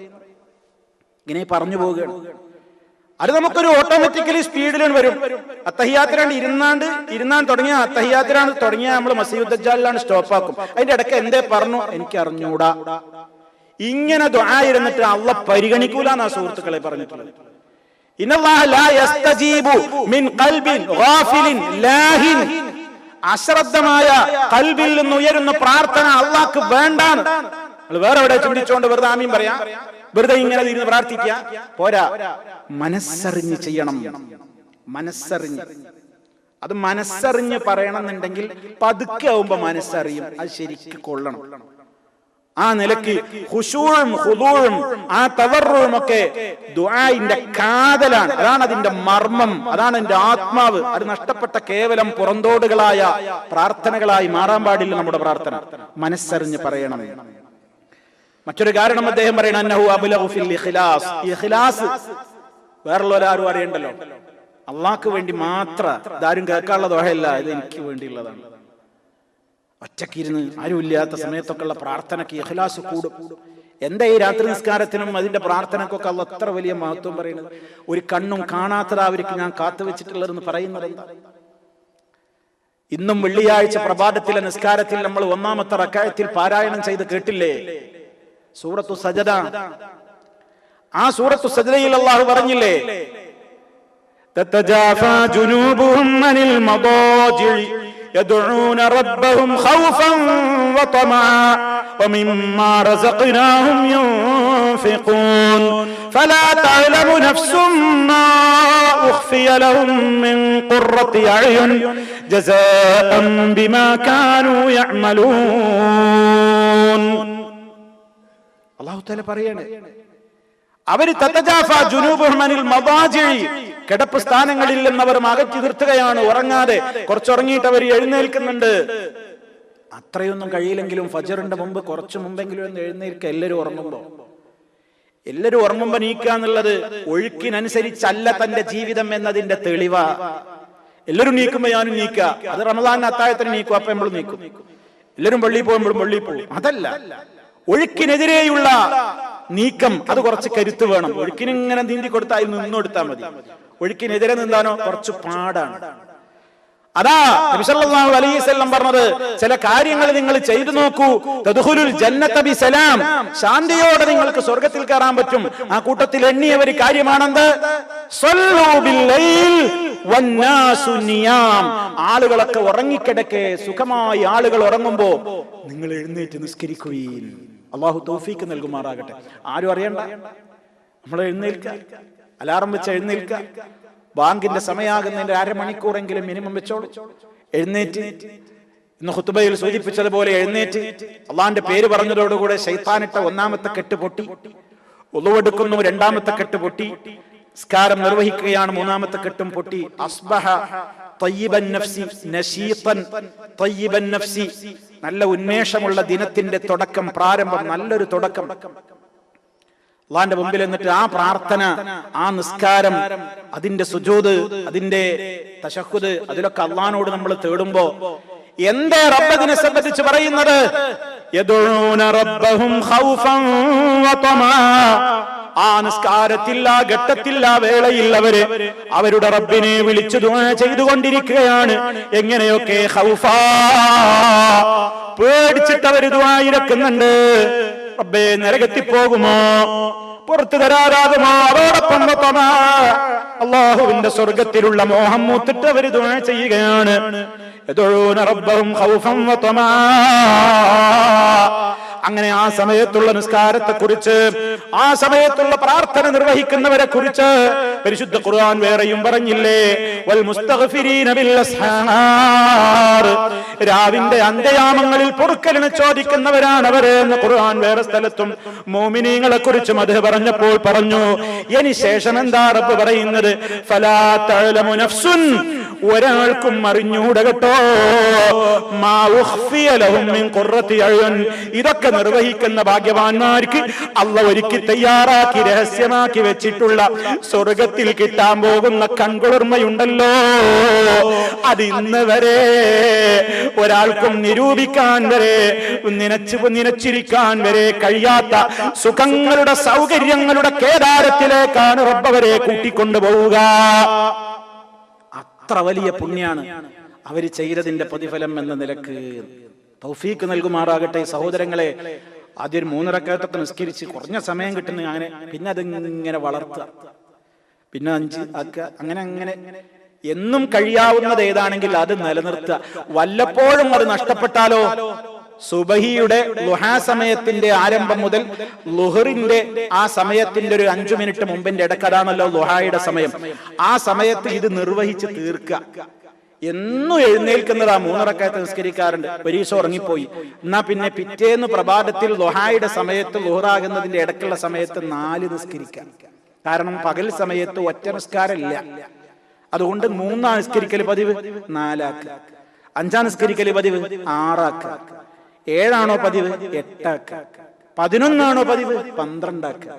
ഇങ്ങനെ പറഞ്ഞു പോവുകയാണ്. അത് നമുക്കൊരു ഓട്ടോമാറ്റിക്കലി സ്പീഡിലാണ് വരും. അത്തഹിയാത്തിലാണ് ഇരുന്നാൻ തുടങ്ങിയ അത്തഹിയാത്തിലാണ് തുടങ്ങിയ നമ്മൾ മസീഹ് ദജ്ജാലിലാണ് സ്റ്റോപ്പ് ആക്കും. അതിന്റെ ഇടയ്ക്ക് എന്തേ പറഞ്ഞു എനിക്ക് അറിഞ്ഞൂടാ. ഇങ്ങനെ ദുആ ഇരുന്നിട്ട് അള്ളാഹ് പരിഗണിക്കൂല എന്നാ സുഹൃത്തുക്കളെ പറഞ്ഞിട്ടുള്ളത്. ഇന്നല്ലാഹ ലാ യസ്തജീബു മിൻ ഖൽബിൻ ഗാഫിലിൻ ലാഹിൻ. അശ്രദ്ധമായ ഖൽബിൽ നിന്ന് ഉയരുന്ന പ്രാർത്ഥന അള്ളാഹ്ക്ക് വേണ്ടാണ്. വേറെ എവിടെ ചിന്തിച്ചുകൊണ്ട് വെറുതെ ആമീൻ പറയാം, വെറുതെ ഇങ്ങനെ ഇരുന്ന് പ്രാർത്ഥിക്കുക പോരാ. മനസ്സറിഞ്ഞ് ചെയ്യണം. അത് മനസ്സറിഞ്ഞ് പറയണമെന്നുണ്ടെങ്കിൽ പതുക്കെ ആവുമ്പോ മനസ്സറിയും, അത് ശരിക്ക് കൊള്ളണം. ആ നിലയ്ക്ക് ഖുശൂഉം ഖുദൂഉം ആ തവറും ഒക്കെ ദുആഇന്റെ കാതലാണ്. അതാണ് അതിന്റെ മർമ്മം, അതാണ് അതിന്റെ ആത്മാവ്. അത് നഷ്ടപ്പെട്ട കേവലം പുറന്തോടുകളായ പ്രാർത്ഥനകളായി മാറാൻ പാടില്ല നമ്മുടെ പ്രാർത്ഥന. മനസ്സറിഞ്ഞ് പറയണം. മറ്റൊരു കാരണം അദ്ദേഹം പറയണം, അന്നഹു അബ്ലഗു ഫിൽ ഇഖ്ലാസ്. ഇഖ്ലാസ് വേറുള്ളവരാരും അറിയണ്ടല്ലോ, അള്ളാഹ്ക്ക് വേണ്ടി മാത്രം. ഇതാരും കേൾക്കാനുള്ള ദുആയല്ല, ഇത് എനിക്ക് വേണ്ടിയുള്ളതാണ്. ഒറ്റക്കിരുന്ന് ആരും ഇല്ലാത്ത സമയത്തൊക്കെ ഉള്ള പ്രാർത്ഥനയ്ക്ക് ഇഖ്ലാസ് കൂടും. എന്താ ഈ രാത്രി നിസ്കാരത്തിനും അതിന്റെ പ്രാർത്ഥനക്കൊക്കെ അള്ളാഹ് അത്ര വലിയ മഹത്വം പറയുന്നത്? ഒരു കണ്ണും കാണാത്തതാവർക്ക് ഞാൻ കാത്തുവെച്ചിട്ടുള്ളതെന്ന് പറയുന്നത് എന്താ? ഇന്നും വെള്ളിയാഴ്ച പ്രഭാതത്തിലെ നിസ്കാരത്തിൽ നമ്മൾ ഒന്നാമത്തെ റക്അത്തിൽ പാരായണം ചെയ്ത് കേട്ടില്ലേ സൂറത്തു സജദ. ആ സൂറത്തു സജദയിൽ അല്ലാഹു പറഞ്ഞില്ലേ, തതജാഫാ ജുനൂബുഹും അനിൽ മദാജിഇ يدعون ربهم خوفا وطمعا ومما رزقناهم ينفقون فلا تعلم نفس ما أخفي لهم من قرة أعين جزاء بما كانوا يعملون. അല്ലാഹു തആല പറയാണ്, അവര് തതജാഫാ ജുനൂബുഹും അനിൽ മദാജിഇ, കിടപ്പ് സ്ഥാനങ്ങളിൽ നിന്നവർ അകറ്റി നിർത്തുകയാണ്. ഉറങ്ങാതെ കുറച്ചുറങ്ങിയിട്ട് അവർ എഴുന്നേൽക്കുന്നുണ്ട്. അത്രയൊന്നും കഴിയില്ലെങ്കിലും ഫജറിന്റെ മുമ്പ് കുറച്ചു മുമ്പെങ്കിലും ഒന്ന് എഴുന്നേൽക്കുക. എല്ലാവരും ഉറങ്ങുമ്പോ നീക്കുക എന്നുള്ളത് ഒഴുക്കിനനുസരിച്ചല്ല തന്റെ ജീവിതം എന്നതിന്റെ തെളിവാ. എല്ലാവരും നീക്കുമ്പോ ഞാനും നീക്കുക. അത് റമദാൻ അത്താഴത്തിന് നീക്കും, അപ്പൊ നമ്മളും നീക്കും. എല്ലാവരും പള്ളിയിൽ പോകുമ്പോഴും പള്ളിയിൽ പോകും. അതല്ല, ഒഴുക്കിനെതിരെയുള്ള നീക്കം അത് കുറച്ച് കരുത്ത് വേണം. ഒഴുക്കിനിങ്ങനെ നീന്തി കൊടുത്താൽ നിന്നൊടുത്താൽ മതി. ഒഴുക്കിനെതിരെ നിന്നാനോ കുറച്ച് പാടാണ്. അതാ നബി സല്ലല്ലാഹു അലൈഹി വസല്ലം പറഞ്ഞത്, ചില കാര്യങ്ങൾ നിങ്ങൾ ചെയ്തു നോക്കൂ, തദ്ഖുലുൽ ജന്നത ബിസലാം, ശാന്തിയോടെ നിങ്ങൾക്ക് സ്വർഗ്ഗത്തിൽ കയറാൻ പറ്റും. ആ കൂട്ടത്തിൽ എണ്ണിയ ഒരു കാര്യമാണെന്ത്? സ്വല്ലൂ ബില്ലൈൽ വന്നാസു നിയാം, ആളുകളൊക്കെ ഉറങ്ങിക്കിടക്കെ സുഖമായി ആളുകൾ ഉറങ്ങുമ്പോ നിങ്ങൾ എഴുന്നേറ്റ് നിസ്കരിക്കുകയും. അല്ലാഹു തൗഫീക്ക് നൽകുമാറാകട്ടെ. ആരും അറിയണ്ട, നമ്മൾ എഴുന്നേൽക്കുക, അലാറം വെച്ച് എഴുന്നേൽക്കുക. ബാങ്കിന്റെ സമയമാകുന്നതിന്റെ അരമണിക്കൂറെങ്കിലും മിനിമം വെച്ചോളൂ. എഴുന്നേറ്റ് ഇന്ന് ഖുതുബയിൽ സൂചിപ്പിച്ചതുപോലെ എഴുന്നേറ്റ് അള്ളാന്റെ പേര് പറഞ്ഞതോടുകൂടെ ശൈത്താനിട്ട ഒന്നാമത്തെ കെട്ട് പൊട്ടി. ഉളുവെടുക്കുന്നു, രണ്ടാമത്തെ കെട്ട് പൊട്ടി. സ്കാരം നിർവഹിക്കുകയാണ്, മൂന്നാമത്തെ കെട്ടും പൊട്ടി. അസ്ബഹ തയ്യിബൻ നഫ്സി നശീതൻ തയ്യിബൻ നഫ്സി, നല്ല ഉന്മേഷമുള്ള ദിനത്തിന്റെ തുടക്കം, പ്രാരംഭം, നല്ലൊരു തുടക്കം. അള്ളാന്റെ മുമ്പിൽ എന്നിട്ട് ആ പ്രാർത്ഥന, ആ നിസ്കാരം, അതിന്റെ സുജൂദ്, അതിന്റെ തശഹുദ്, അതിലൊക്കെ അള്ളാനോട് നമ്മൾ തേടുമ്പോ എന്തേ റബ്ബിനെ സംബന്ധിച്ച് പറയുന്നത്? യദഊന റബ്ബഹും ഖൗഫൻ വതമാ, ആ നിസ്കാരത്തിൽ, ആ ഘട്ടത്തിൽ, ആ വേളയിൽ അവരുടെ റബ്ബിനെ വിളിച്ചു ദുആ ചെയ്തുകൊണ്ടിരിക്കുകയാണ്. എങ്ങനെയൊക്കെ ഖൗഫാ, പേടിച്ചിട്ട് അവർ ദുആ ഇറക്കുന്നുണ്ട്. റബ്ബേ, നരകത്തിൽ പോകുമോ, പുറത്തു തരാറാകുമോ? അതോടൊപ്പം അല്ലാഹുവിന്റെ സ്വർഗത്തിലുള്ള മോഹം മൂത്തിട്ട് അവർ ദുആ ചെയ്യുകയാണ്. യദഊന റബ്ബഹും ഖൗഫൻ വതമാ. അങ്ങനെ ആ സമയത്തുള്ള നിസ്കാരത്തെ കുറിച്ച്, ആ സമയത്തുള്ള പ്രാർത്ഥന നിർവഹിക്കുന്നവരെ കുറിച്ച് പരിശുദ്ധ ഖുർആൻ വേറെയും പറഞ്ഞില്ലേ, വൽ മുസ്തഗ്ഫിരീന ബിൽ അസ്ഹാർ, രാവിന്റെ അന്ത്യയാമങ്ങളിൽ പൊറുക്കലിനെ ചോദിക്കുന്നവരാണ് അവർ എന്ന് ഖുർആൻ വേറെ സ്ഥലത്തും മുഅ്മിനീങ്ങളെ കുറിച്ചും അത് പറഞ്ഞപ്പോൾ പറഞ്ഞു. ഇനി ശേഷം എന്താ റബ്ബ് പറയുന്നത്? ഫലാ തഅലമു നഫ്സുൻ, ഒരാൾക്കും അറിഞ്ഞൂട കേട്ടോ, മാ ഉഖ്ഫിയ ലഹും മിൻ ഖുർറത്തി അയുൻ, ഇതൊക്കെ നിർവഹിക്കുന്ന ഭാഗ്യവാന്മാർക്ക് അല്ലാഹു ഒരുക്കി തയ്യാറാക്കി രഹസ്യമാക്കി വെച്ചിട്ടുള്ള സ്വർഗത്തിൽ കിട്ടാൻ പോകുന്ന കൺകുളിർമയുണ്ടല്ലോ, അത് ഇന്ന് വരെ ഒരാൾക്കും നിരൂപിക്കാൻ വരെ, നനച്ചിരിക്കാൻ വരെ കഴിയാത്ത സുഖങ്ങളുടെ, സൗകര്യങ്ങളുടെ കേദാരത്തിലേക്കാണ് റബ്ബ് അവരെ കൂട്ടിക്കൊണ്ടുപോവുക. അത്ര വലിയ പുണ്യാണ് അവര് ചെയ്തതിന്റെ പ്രതിഫലം എന്ന നിലക്ക്. തൗഫീക്ക് നൽകുമാറാകട്ടെ. സഹോദരങ്ങളെ, ആദ്യം 3 റക്അത്ത് നിസ്കരിച്ച് കുറഞ്ഞ സമയം കിട്ടുന്ന അങ്ങനെ, പിന്നെ അതിങ്ങനെ വളർത്തുക, പിന്നെ 5 ആക്കുക, അങ്ങനെ എന്നും കഴിയാവുന്നത് ഏതാണെങ്കിൽ അത് നിലനിർത്തുക. വല്ലപ്പോഴും അത് നഷ്ടപ്പെട്ടാലോ, സുബഹിയുടെ ളുഹാ സമയത്തിന്റെ ആരംഭം മുതൽ ളുഹറിന്റെ ആ സമയത്തിന്റെ ഒരു 5 മിനിറ്റ് മുമ്പിന്റെ ഇടക്കടാണല്ലോ ളുഹായുടെ സമയം. ആ സമയത്ത് ഇത് നിർവഹിച്ച് തീർക്കുക. എന്നും എഴുന്നേൽക്കുന്നതാ 3 റക്അത്ത് നിസ്കരിക്കാറുണ്ട്. പരീക്ഷ ഉറങ്ങിപ്പോയി, എന്നാ പിന്നെ പിറ്റേന്ന് പ്രഭാതത്തിൽ ളുഹായുടെ സമയത്ത്, ളുഹറാകുന്നതിന്റെ ഇടക്കുള്ള സമയത്ത് 4 നിസ്കരിക്കാം. കാരണം പകൽ സമയത്ത് ഒറ്റ നിസ്കാരമില്ല. അതുകൊണ്ട് 3 നിസ്കരിക്കൽ പതിവ് 4 ആക്കുക, 5 നിസ്കരിക്കൽ പതിവ് 6 ആക്കുക, 7 പതിവ് 8 ആക്കുക, 11 പതിവ് 12 ആക്കുക.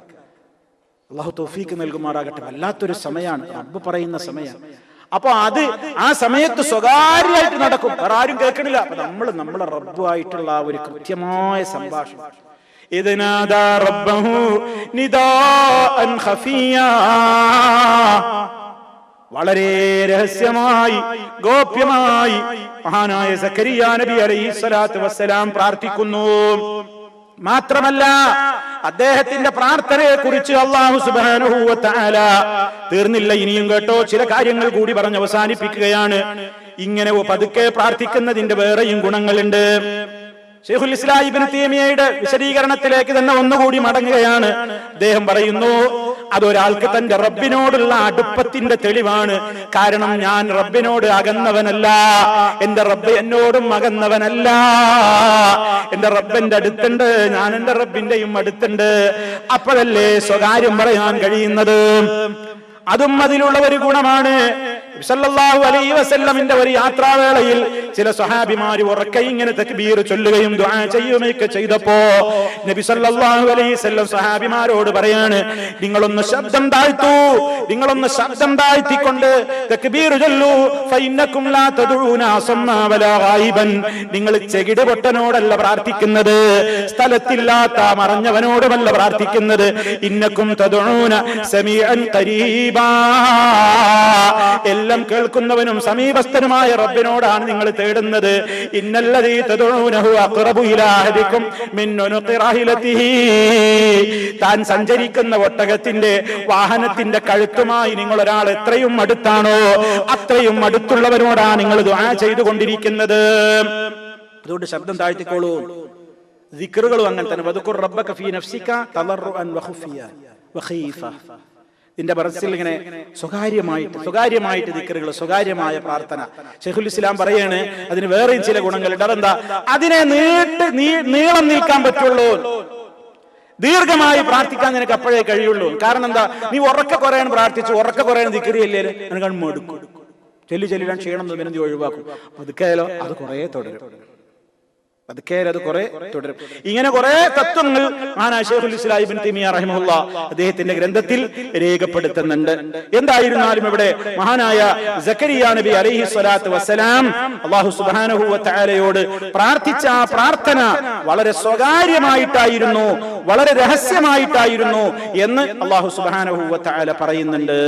അല്ലാഹു തൗഫീക്ക് നൽകുമാറാകട്ടെ. വല്ലാത്തൊരു സമയമാണ് റബ്ബ് പറയുന്ന സമയം. അപ്പൊ അത് ആ സമയത്ത് സ്വകാര്യമായിട്ട് നടക്കും, വേറെ ആരും കേൾക്കണില്ല. അപ്പൊ നമ്മളെ റബ്ബുമായിട്ടുള്ള ആ ഒരു കൃത്യമായ സംഭാഷണം. ഇദ്നാദാ റബ്ബഹു നിദാഅൻ ഖഫിയാ വളരെ രഹസ്യമായി ഗോപ്യമായി മഹാനായ സക്കരിയ നബി അലൈഹിസ്സലാത്തു വസ്സലാം പ്രാർത്ഥിക്കുന്നു. മാത്രമല്ല അദ്ദേഹത്തിന്റെ പ്രാർത്ഥനയെ കുറിച്ച് അല്ലാഹു സുബ്ഹാനഹു വ തആല തീർന്നില്ല, ഇനിയും കേട്ടോ, ചില കാര്യങ്ങൾ കൂടി പറഞ്ഞ് അവസാനിപ്പിക്കുകയാണ്. ഇങ്ങനെ പതുക്കെ പ്രാർത്ഥിക്കുന്നതിന്റെ വേറെയും ഗുണങ്ങളുണ്ട്. ശൈഖുൽ ഇസ്ലാം ഇബ്നു തൈമിയയുടെ വിശദീകരണത്തിലേക്ക് തന്നെ ഒന്നുകൂടി മടങ്ങുകയാണ്. അദ്ദേഹം പറയുന്നു, അതൊരാൾക്ക് തന്റെ റബ്ബിനോടുള്ള അടുപ്പത്തിന്റെ തെളിവാണ്. കാരണം ഞാൻ റബ്ബിനോട് അകന്നവനല്ല, എന്റെ റബ്ബ് എന്നോടും അകന്നവനല്ല. എന്റെ റബ്ബിന്റെ അടുത്തുണ്ട്, ഞാൻ എന്റെ റബ്ബിന്റെയും അടുത്തുണ്ട്. അപ്പോഴല്ലേ സ്വകാര്യം പറയാൻ കഴിയുന്നത്. അതും അതിലുള്ള ഒരു ഗുണമാണ്. സല്ലല്ലാഹു അലൈഹി വസല്ലമിന്റെ ഒരു യാത്രാവേളയിൽ ചില സ്വഹാബിമാർ ഉറക്കെ ഇങ്ങനെ തക്ബീർ ചൊല്ലുകയും ദുആ ചെയ്യുകയൊക്കെ ചെയ്തപ്പോ നബി സല്ലല്ലാഹു അലൈഹി വസല്ലം സ്വഹാബിമാരോട് പറയാണ്, നിങ്ങളൊന്ന് ശബ്ദം താഴ്ത്തൂ, നിങ്ങളൊന്ന് ശബ്ദം താഴ്ത്തിക്കൊണ്ട് തക്ബീർ ചൊല്ലൂ. ഫഇന്നകും ലാ തദഊന അസമ്മാ വലാ ഗായിബൻ. നിങ്ങൾ ചെകിട് പൊട്ടനോടല്ല പ്രാർത്ഥിക്കുന്നത്, സ്ഥലത്തില്ലാത്ത മറഞ്ഞവനോടുമല്ല പ്രാർത്ഥിക്കുന്നത്. ഇന്നകും തദഊന സമീഅൻ ഖരീബാ. എല്ലാം കേൾക്കുന്നവനും സമീപസ്ഥനുമായ റബ്ബിനോടാണ് നിങ്ങൾ തേടുന്നത്. ഇന്നല്ലദീ തദഊനഹു അഖറബു ഇലാ അഹദികും മിൻ ഉനുഖി റഹിലതിഹി. താൻ സഞ്ചരിക്കുന്ന ഒട്ടകത്തിന്റെ വാഹനത്തിന്റെ കഴുത്തുമായി നിങ്ങൾ ഒരാൾ എത്രയും അടുത്താണോ അത്രയും അടുത്തുള്ളവരോടാണ് നിങ്ങൾ ദുആ ചെയ്തുകൊണ്ടിരിക്കുന്നത്. അതുകൊണ്ട് ശബ്ദം താഴ്ത്തിക്കോളൂ. ദിക്റുകളും അങ്ങനെ തന്നെ. വദ്കുർ റബ്ബക ഫീ നഫ്സിക തളർറുഅൻ വഖുഫിയ വഖീഫ. ഇതിന്റെ ബറസിൽ ഇങ്ങനെ സ്വകാര്യമായിട്ട് ദിക്റുകൾ, സ്വകാര്യമായ പ്രാർത്ഥന. ശൈഖുൽ ഇസ്ലാം പറയാണ്, അതിന് വേറെയും ചില ഗുണങ്ങളുണ്ട്. അതെന്താ? അതിനെ നീളം നിൽക്കാൻ പറ്റുള്ളൂ. ദീർഘമായി പ്രാർത്ഥിക്കാൻ നിനക്ക് അപ്പോഴേ കഴിയുള്ളൂ. കാരണം എന്താ? നീ ഉറക്കെ കുറയാൻ പ്രാർത്ഥിച്ചു, ഉറക്കെ കുറയാൻ ദിക്റിയല്ലേ, എനിക്ക് മടുക്കും. ചൊല്ലിടാൻ ക്ഷീണം തോന്നി ഒഴിവാക്കും. പതുക്കെയാലോ അത് കുറെ തുടരും. ഇങ്ങനെ കുറെ തത്വങ്ങൾ മഹാനായ ശൈഖുൽ ഇസ്ലാം ഇബ്നു തൈമിയ്യ റഹിമഹുല്ലാഹ് അദ്ദേഹത്തിന്റെ ഗ്രന്ഥത്തിൽ രേഖപ്പെടുത്തുന്നുണ്ട്. എന്തായിരുന്നാലും ഇവിടെ മഹാനായ സക്കരിയ നബി അലൈഹി സ്വലാത്തു വസ്സലാം അല്ലാഹു സുബ്ഹാനഹു വ തആലയോട് പ്രാർത്ഥിച്ച ആ പ്രാർത്ഥന വളരെ സ്വകാര്യമായിട്ടായിരുന്നു, വളരെ രഹസ്യമായിട്ടായിരുന്നു എന്ന് അല്ലാഹു സുബ്ഹാനഹു വ തആല പറയുന്നുണ്ട്.